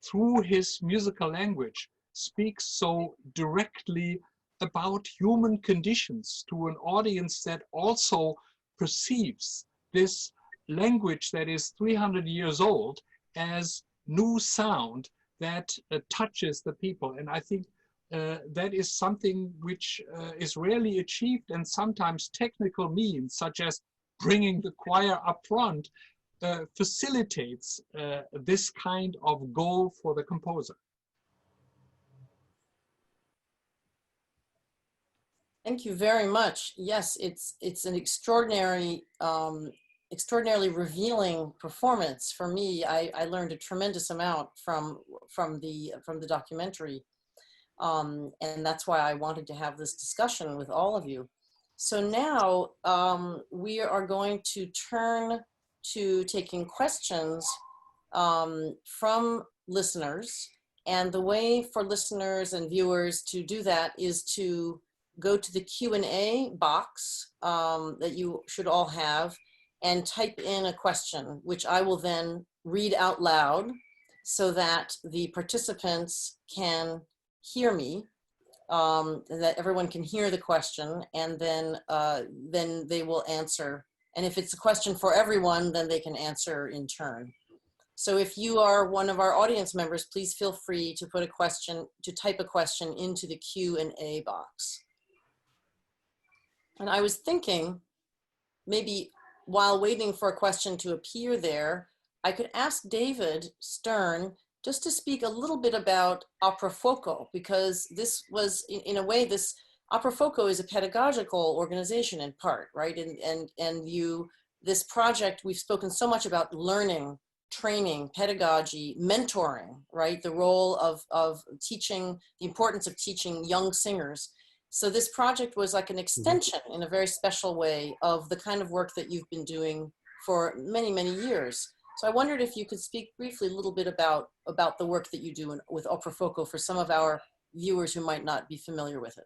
through his musical language, speaks so directly about human conditions to an audience that also perceives this language that is 300 years old as new sound that touches the people. And I think that is something which is rarely achieved, and sometimes technical means, such as bringing the choir up front, facilitates this kind of goal for the composer. Thank you very much. Yes, it's an extraordinary, extraordinarily revealing performance for me. I learned a tremendous amount from the documentary, and that's why I wanted to have this discussion with all of you. So now we are going to turn to taking questions from listeners, and the way for listeners and viewers to do that is to go to the Q&A box that you should all have and type in a question, which I will then read out loud so that the participants can hear me, that everyone can hear the question, and then they will answer. And if it's a question for everyone, then they can answer in turn. So if you are one of our audience members, please feel free to put a question, to type a question into the Q&A box. And I was thinking, maybe while waiting for a question to appear there, I could ask David Stern just to speak a little bit about Opera Fuoco, because this was, in a way, this Opera Fuoco is a pedagogical organization in part, right? And this project, we've spoken so much about learning, training, pedagogy, mentoring, right? The role of teaching, the importance of teaching young singers. So this project was like an extension in a very special way of the kind of work that you've been doing for many, many years. So I wondered if you could speak briefly a little bit about the work that you do with Opera Fuoco for some of our viewers who might not be familiar with it?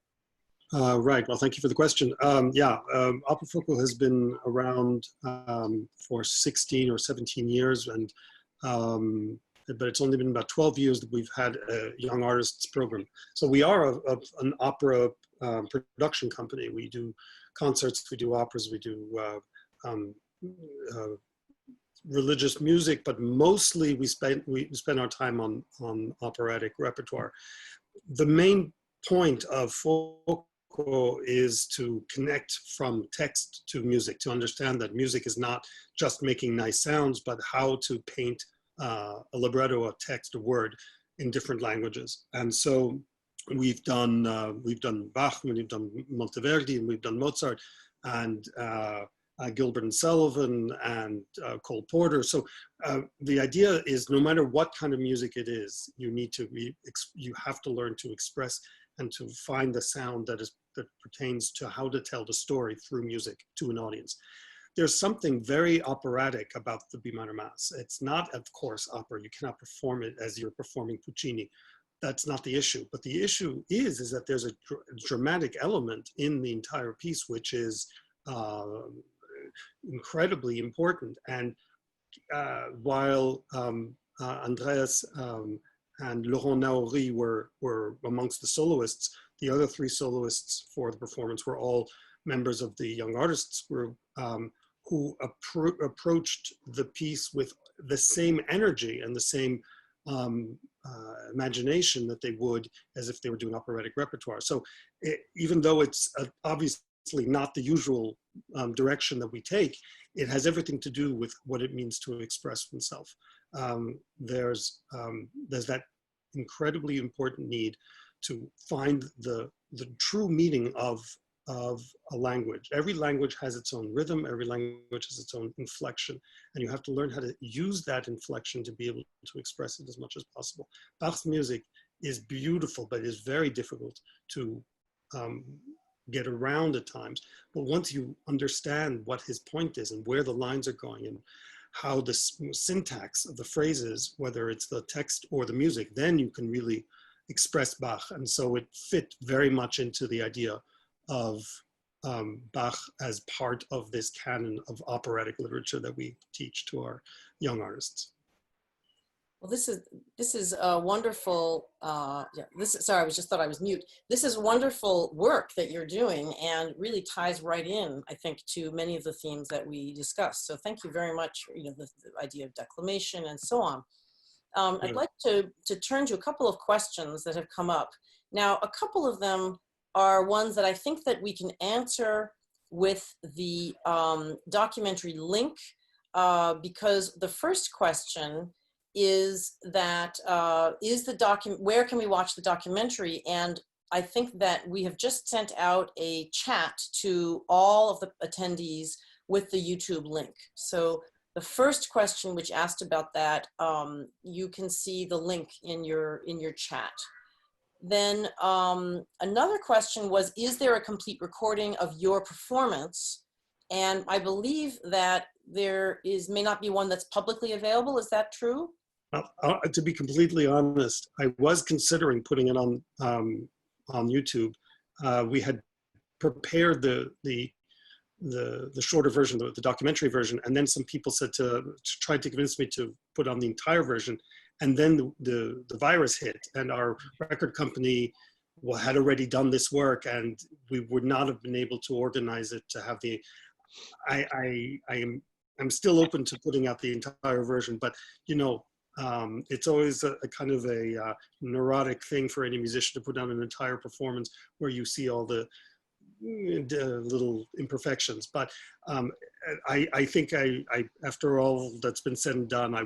Right. Well, thank you for the question. Opera Fuoco has been around for 16 or 17 years, and but it's only been about 12 years that we've had a young artists program. So we are an opera production company. We do concerts, we do operas, we do religious music, but mostly we spend our time on operatic repertoire. The main point of Fuoco is to connect from text to music, to understand that music is not just making nice sounds, but how to paint a libretto, a text, a word in different languages. And so we've done Bach, we've done Monteverdi, and we've done Mozart, and Gilbert and Sullivan, and Cole Porter. So the idea is, no matter what kind of music it is, you have to learn to express and to find the sound that pertains to how to tell the story through music to an audience. There's something very operatic about the B minor Mass. It's not, of course, opera. You cannot perform it as you're performing Puccini. That's not the issue. But the issue is that there's a dramatic element in the entire piece, which is incredibly important. And while Andreas and Laurent Naori were amongst the soloists, the other three soloists for the performance were all members of the Young Artists group, who approached the piece with the same energy and the same imagination that they would as if they were doing operatic repertoire. So even though it's obviously not the usual direction that we take, it has everything to do with what it means to express oneself. There's that incredibly important need to find the true meaning of a language. Every language has its own rhythm, every language has its own inflection, and you have to learn how to use that inflection to be able to express it as much as possible. Bach's music is beautiful, but it is very difficult to get around at times. But once you understand what his point is and where the lines are going and how the syntax of the phrases, whether it's the text or the music, then you can really express Bach. And so it fit very much into the idea of Bach as part of this canon of operatic literature that we teach to our young artists. Well, this is a wonderful. Sorry, I just thought I was mute. This is wonderful work that you're doing, and really ties right in, I think, to many of the themes that we discussed. So thank you very much. The idea of declamation and so on. I'd like to turn to a couple of questions that have come up. Now, a couple of them are ones that I think that we can answer with the documentary link, because the first question is that where can we watch the documentary? And I think that we have just sent out a chat to all of the attendees with the YouTube link. So the first question, which asked about that, you can see the link in your chat. Then another question was, is there a complete recording of your performance? And I believe that there may not be one that's publicly available. Is that true? To be completely honest, I was considering putting it on YouTube. We had prepared the shorter version, the documentary version, and then some people tried to convince me to put on the entire version. And then the virus hit, and our record company had already done this work, and we would not have been able to organize it to have the. I'm still open to putting out the entire version, but it's always a kind of a neurotic thing for any musician to put on an entire performance where you see all the little imperfections. But I think after all that's been said and done, I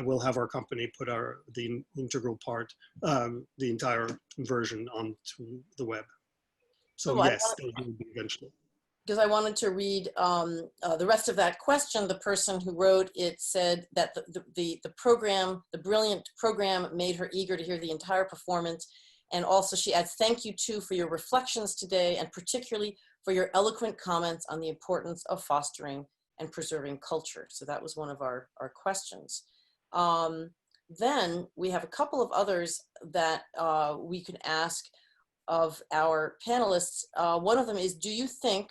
will have our company put the integral part, the entire version onto the web. So yes, they'll do it eventually. Because I wanted to read the rest of that question. The person who wrote it said that the program, the brilliant program, made her eager to hear the entire performance. And also she adds, thank you too for your reflections today, and particularly for your eloquent comments on the importance of fostering and preserving culture. So that was one of our questions. Then we have a couple of others that we can ask of our panelists. One of them is, do you think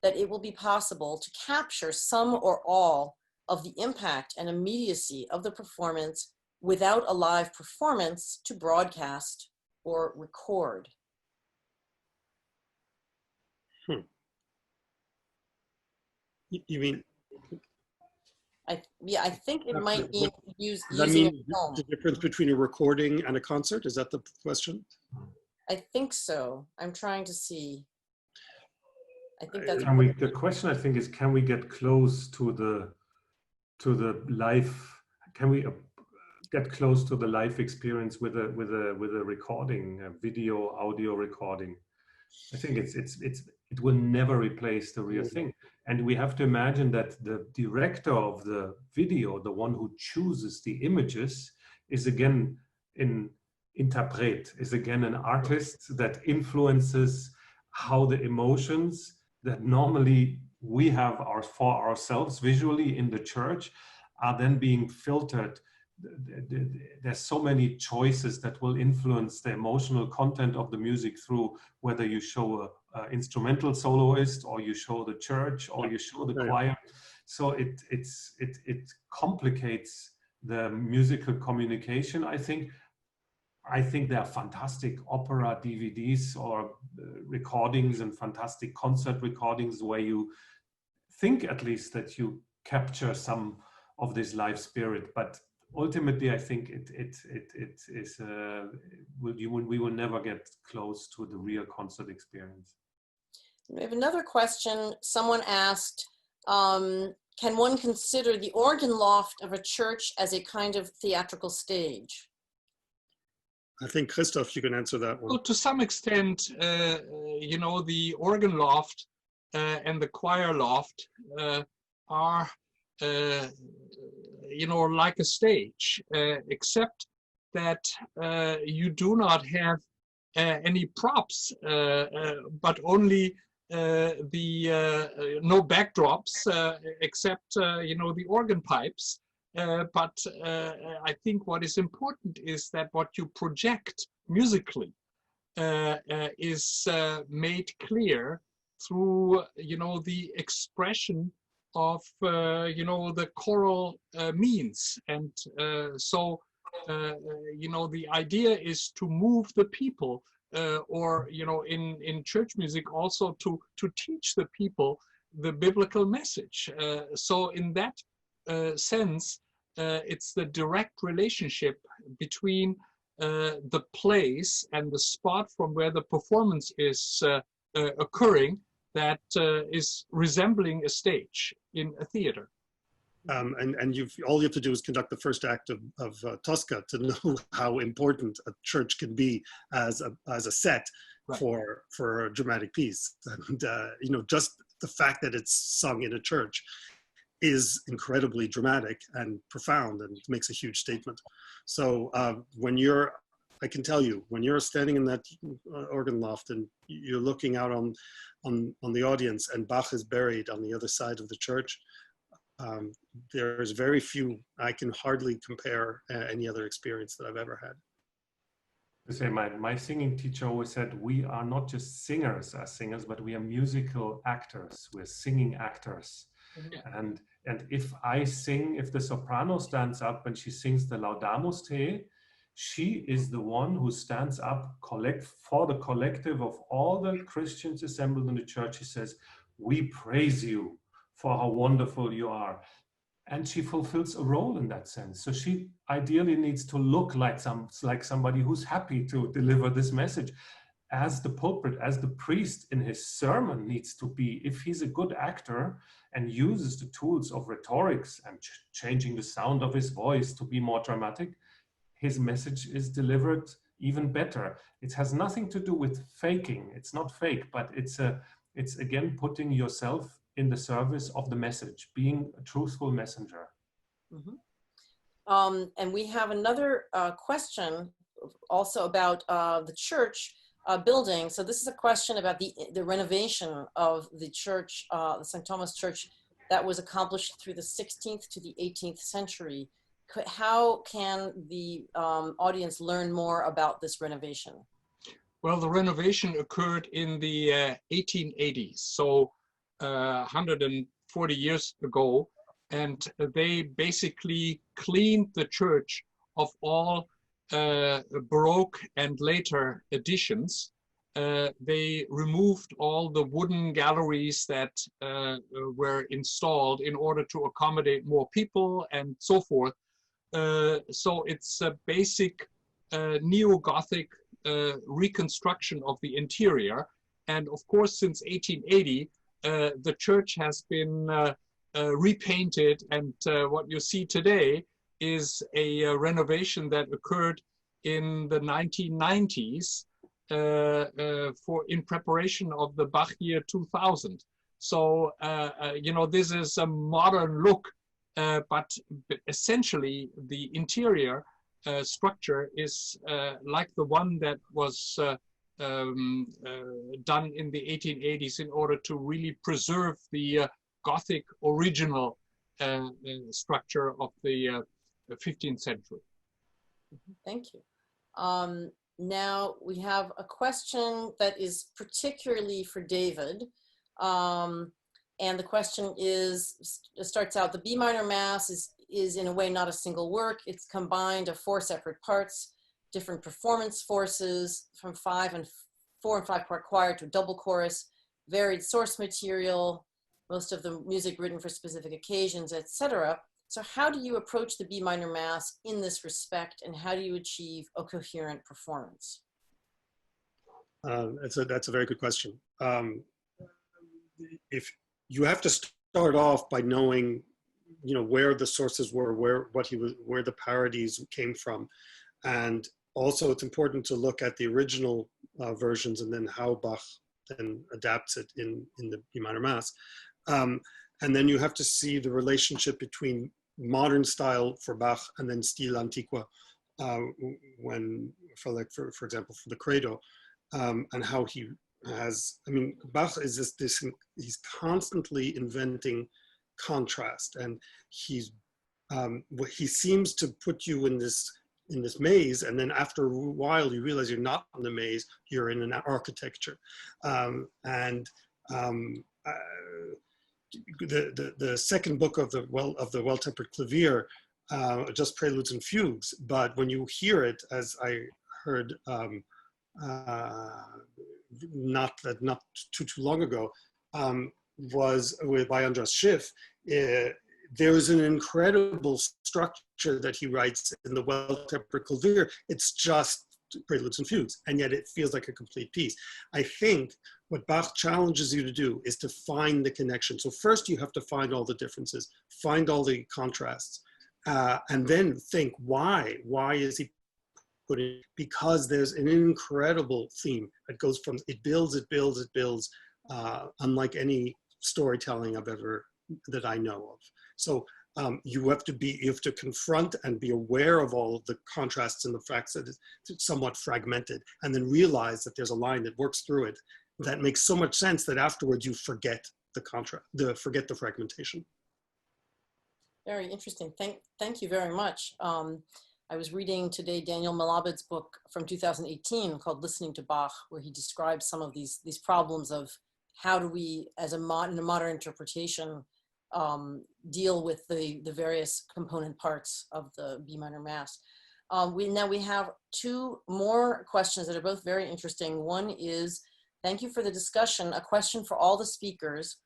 that it will be possible to capture some or all of the impact and immediacy of the performance without a live performance to broadcast or record? You mean? Yeah, I think it might mean Does that using mean a film. the difference between a recording and a concert? Is that the question? I think so. I'm trying to see. I think that's the question, I think, is, can we get close to the live? Can we get close to the live experience with a recording, a video, audio recording? I think it will never replace the real thing. And we have to imagine that the director of the video, the one who chooses the images, is again an artist that influences how the emotions that normally we have for ourselves visually in the church are then being filtered. There's so many choices that will influence the emotional content of the music through whether you show a instrumental soloist, or you show the church, or you show the choir. So it complicates the musical communication. I think there are fantastic opera DVDs or recordings and fantastic concert recordings where you think at least that you capture some of this live spirit, but ultimately, I think we will never get close to the real concert experience. We have another question. Someone asked, can one consider the organ loft of a church as a kind of theatrical stage? I think, Christoph, you can answer that one. Well, to some extent, the organ loft and the choir loft are like a stage, except that you do not have any props, but only no backdrops, except the organ pipes. But I think what is important is that what you project musically is made clear through the expression of the choral means, and so the idea is to move the people, or in church music also to teach the people the biblical message. So in that sense, it's the direct relationship between the place and the spot from where the performance is occurring that is resembling a stage in a theater. And all you have to do is conduct the first act of Tosca to know how important a church can be as a set for a dramatic piece. And just the fact that it's sung in a church is incredibly dramatic and profound, and makes a huge statement. So I can tell you, when you're standing in that organ loft and you're looking out on the audience, and Bach is buried on the other side of the church, there's very few. I can hardly compare any other experience that I've ever had. To say, my singing teacher always said, we are not just singers as singers, but we are musical actors. We're singing actors. Mm-hmm. And if the soprano stands up and she sings the Laudamus Te, she is the one who stands up for the collective of all the Christians assembled in the church. She says, we praise you for how wonderful you are. And she fulfills a role in that sense. So she ideally needs to look like somebody who's happy to deliver this message. As the pulpit, as the priest in his sermon needs to be, if he's a good actor and uses the tools of rhetorics and changing the sound of his voice to be more dramatic, his message is delivered even better. It has nothing to do with faking. It's not fake, but it's again putting yourself in the service of the message, being a truthful messenger. Mm-hmm. And we have another question also about the church building. So this is a question about the renovation of the church, the St. Thomas Church, that was accomplished through the 16th to the 18th century. how can the audience learn more about this renovation? Well, the renovation occurred in the 1880s, so 140 years ago, and they basically cleaned the church of all Baroque and later additions. They removed all the wooden galleries that were installed in order to accommodate more people and so forth. So it's a basic neo-Gothic reconstruction of the interior. And of course, since 1880, the church has been repainted, and what you see today is a renovation that occurred in the 1990s in preparation of the Bach year 2000. So, you know, this is a modern look, but essentially the interior structure is like the one that was done in the 1880s in order to really preserve the Gothic original structure of the 15th century. Thank you. Now we have a question that is particularly for David. And the question starts out, the B minor Mass is in a way not a single work. It's combined of 4 separate parts, different performance forces from 4 and 5 part choir to a double chorus, varied source material, most of the music written for specific occasions, etc. So how do you approach the B minor Mass in this respect, and how do you achieve a coherent performance? That's a very good question. If you have to start off by knowing, you know, where the sources were, where the parodies came from, and also it's important to look at the original versions and then how Bach then adapts it in the B minor Mass, and then you have to see the relationship between modern style for Bach and then stile antiqua, when for example for the Credo, and how he has, I mean, Bach is this he's constantly inventing contrast, and he seems to put you in this maze, and then after a while you realize you're not in the maze, you're in an architecture. The second book of the Well-Tempered Clavier, just preludes and fugues, but when you hear it, as I heard not too long ago, was by Andreas Schiff, there is an incredible structure that he writes in the Well-Tempered Clavier. It's just preludes and fugues, and yet it feels like a complete piece. I think what Bach challenges you to do is to find the connection. So first you have to find all the differences, find all the contrasts, and then think why is he putting, because there's an incredible theme that goes from, it builds, unlike any storytelling that I know of. So you have to confront and be aware of all of the contrasts and the facts that it's somewhat fragmented, and then realize that there's a line that works through it that makes so much sense that afterwards you forget the forget the fragmentation. Very interesting. Thank you very much. I was reading today Daniel Malabed's book from 2018 called Listening to Bach, where he describes some of these problems of how do we, in a modern interpretation, deal with the various component parts of the B minor Mass. Now we have 2 more questions that are both very interesting. One is, thank you for the discussion. A question for all the speakers.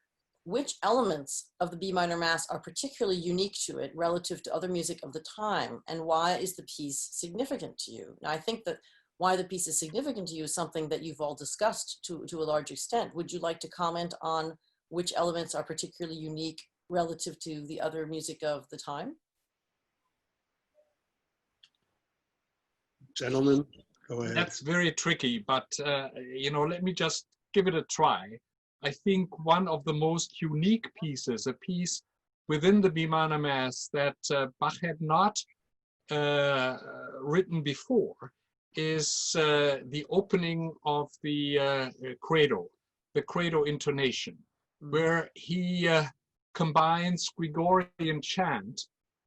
Which elements of the B minor Mass are particularly unique to it relative to other music of the time, and why is the piece significant to you? Now, I think that why the piece is significant to you is something that you've all discussed to a large extent. Would you like to comment on which elements are particularly unique relative to the other music of the time? Gentlemen, go ahead. That's very tricky, but you know, let me just give it a try. I think one of the most unique pieces, a piece within the B minor Mass that Bach had not written before, is the opening of the credo intonation, where he combines Gregorian chant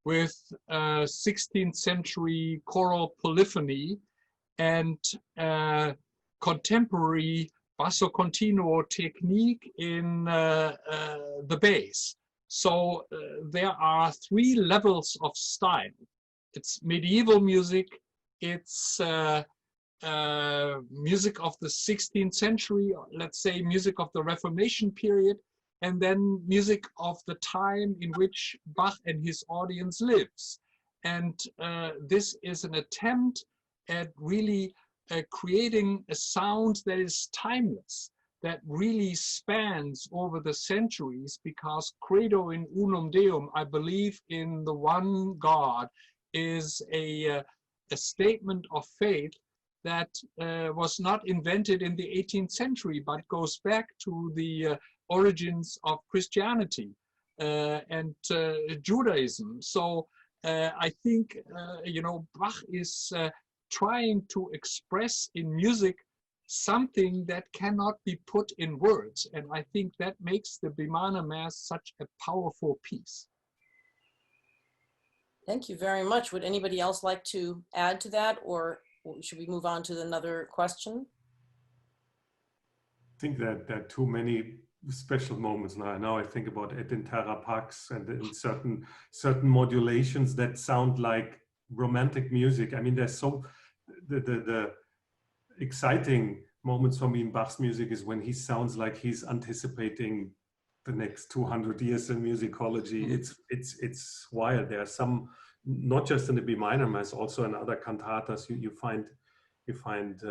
with 16th century choral polyphony and contemporary basso continuo technique in the bass. So there are three levels of style. It's medieval music, it's music of the 16th century, let's say music of the Reformation period, and then music of the time in which Bach and his audience lives. And this is an attempt at really creating a sound that is timeless, that really spans over the centuries, because Credo in Unum Deum, I believe in the one God, is a statement of faith that was not invented in the 18th century, but goes back to the origins of Christianity and Judaism. So I think, you know, Bach is trying to express in music something that cannot be put in words. And I think that makes the B minor Mass such a powerful piece. Thank you very much. Would anybody else like to add to that, or should we move on to another question? I think that there are too many special moments now. Now I think about Edentara Pax and in certain modulations that sound like romantic music. I mean, there's so the exciting moments for me in Bach's music is when he sounds like he's anticipating the next 200 years in musicology. It's wild. There are some, not just in the B minor Mass, also in other cantatas, you find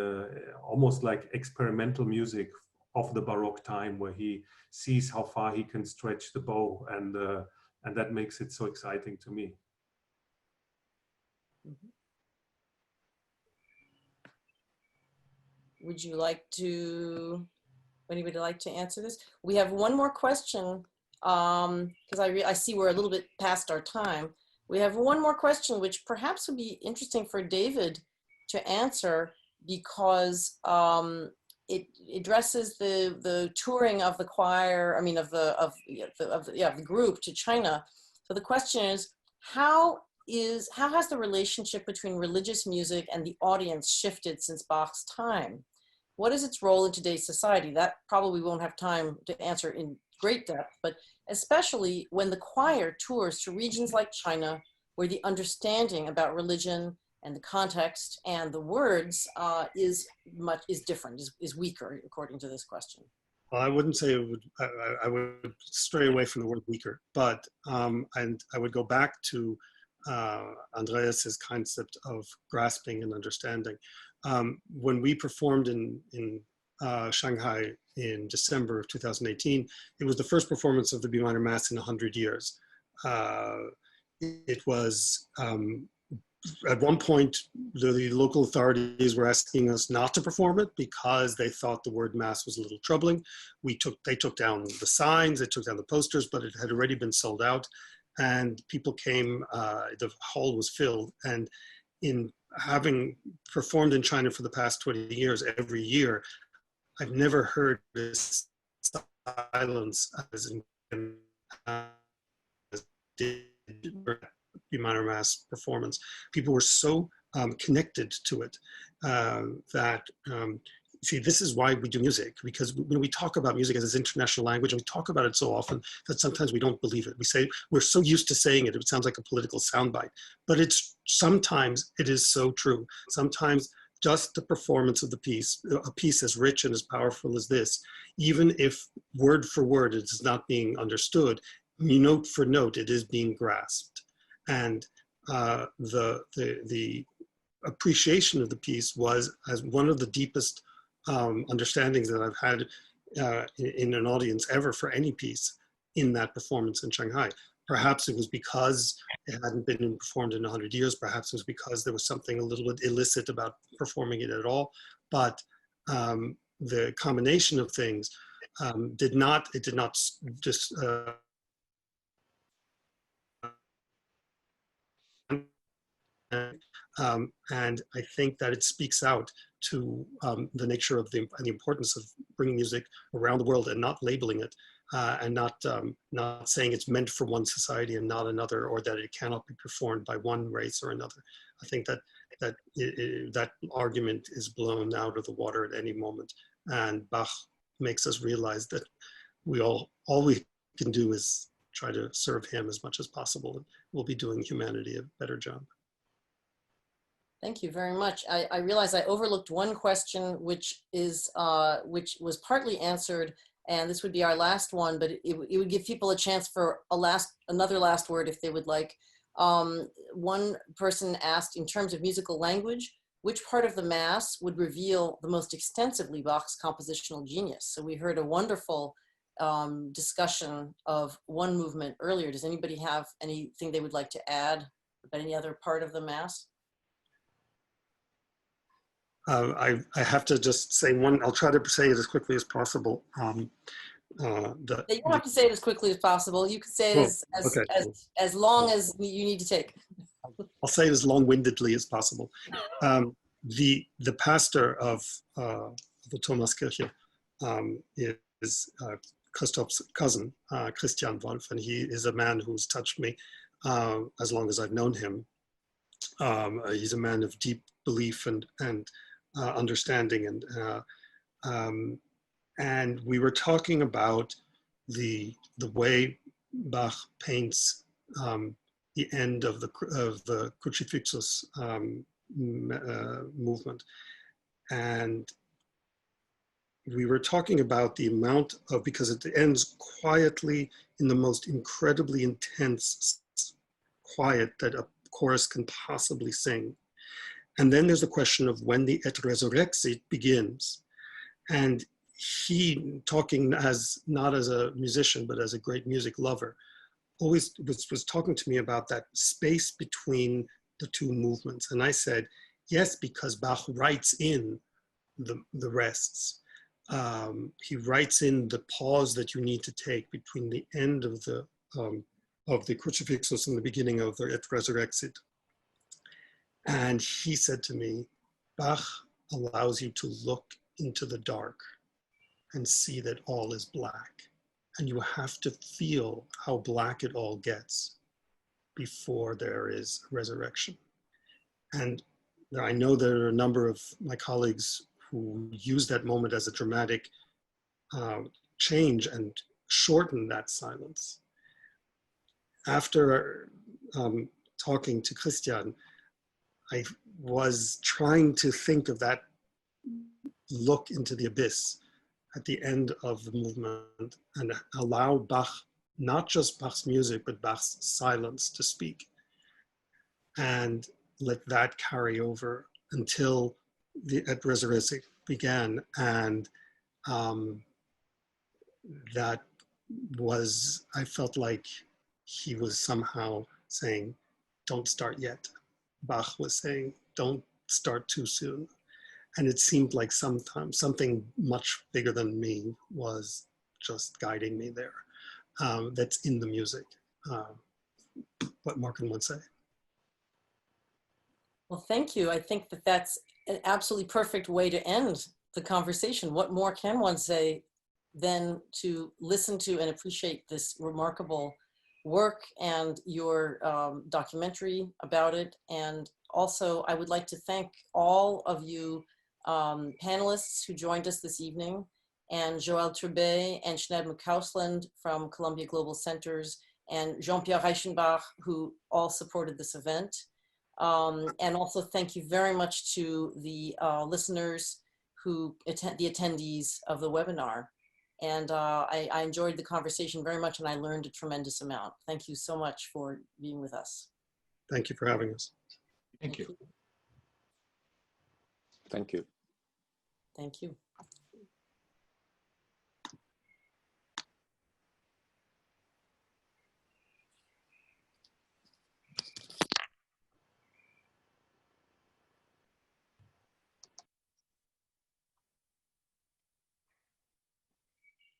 almost like experimental music of the Baroque time, where he sees how far he can stretch the bow, and that makes it so exciting to me. Would you like to, anybody like to answer this? We have one more question, because I see we're a little bit past our time. We have one more question, which perhaps would be interesting for David to answer, because it addresses the touring of the choir, I mean of the group to China. So the question is, how has the relationship between religious music and the audience shifted since Bach's time? What is its role in today's society? That probably won't have time to answer in great depth, but especially when the choir tours to regions like China, where the understanding about religion and the context and the words is different, is weaker, according to this question. Well, I wouldn't say it would. I would stray away from the word weaker, but and I would go back to Andreas's concept of grasping and understanding. When we performed in Shanghai in December of 2018, it was the first performance of the B minor Mass in 100 years. It was, at one point, the local authorities were asking us not to perform it because they thought the word Mass was a little troubling. They took down the signs, they took down the posters, but it had already been sold out, and people came, the hall was filled. And in having performed in China for the past 20 years, every year, I've never heard this silence as did B minor Mass performance. People were so connected to it that, see, this is why we do music, because when we talk about music as this international language, and we talk about it so often that sometimes we don't believe it. We say, we're so used to saying it, it sounds like a political soundbite, but sometimes it is so true. Sometimes just the performance of the piece, a piece as rich and as powerful as this, even if word for word it is not being understood, note for note it is being grasped. And the appreciation of the piece was as one of the deepest understandings that I've had in an audience ever for any piece in that performance in Shanghai. Perhaps it was because it hadn't been performed in 100 years. Perhaps it was because there was something a little bit illicit about performing it at all. But the combination of things did not just and I think that it speaks out to the nature of the importance of bringing music around the world and not labeling it and not saying it's meant for one society and not another, or that it cannot be performed by one race or another. I think that argument is blown out of the water at any moment, and Bach makes us realize that all we can do is try to serve him as much as possible, and we'll be doing humanity a better job. Thank you very much. I realize I overlooked one question, which was partly answered, and this would be our last one, but it would give people a chance for another last word if they would like. One person asked, in terms of musical language, which part of the Mass would reveal the most extensively Bach's compositional genius? So we heard a wonderful discussion of one movement earlier. Does anybody have anything they would like to add about any other part of the Mass? I have to just say one. I'll try to say it as quickly as possible. You don't have to say it as quickly as possible. You can say it as long as you need to take. I'll say it as long-windedly as possible. The pastor of the Thomaskirche is Christoph's cousin, Christian Wolff, and he is a man who's touched me as long as I've known him. He's a man of deep belief and understanding, and we were talking about the way Bach paints the end of the Crucifixus movement, and we were talking about the amount of, because it ends quietly in the most incredibly intense quiet that a chorus can possibly sing. And then there's the question of when the Et Resurrexit begins. And he, talking not as a musician, but as a great music lover, always was talking to me about that space between the two movements. And I said, yes, because Bach writes in the rests. He writes in the pause that you need to take between the end of the Crucifixus and the beginning of the Et Resurrexit. And he said to me, Bach allows you to look into the dark and see that all is black. And you have to feel how black it all gets before there is resurrection. And I know there are a number of my colleagues who use that moment as a dramatic change and shorten that silence. After talking to Christian, I was trying to think of that look into the abyss at the end of the movement and allow Bach, not just Bach's music, but Bach's silence to speak, and let that carry over until the Et Resurrexit began. And that was, I felt like he was somehow saying, don't start yet. Bach was saying, don't start too soon. And it seemed like sometimes something much bigger than me was just guiding me there. That's in the music. What more can one say? Well, thank you. I think that that's an absolutely perfect way to end the conversation. What more can one say than to listen to and appreciate this remarkable work and your documentary about it. And also, I would like to thank all of you panelists who joined us this evening, and Joël Turbet and Sinead McCausland from Columbia Global Centers, and Jean-Pierre Reichenbach, who all supported this event. And also thank you very much to the listeners who the attendees of the webinar. And I enjoyed the conversation very much, and I learned a tremendous amount. Thank you so much for being with us. Thank you for having us. Thank you. Thank you. Thank you.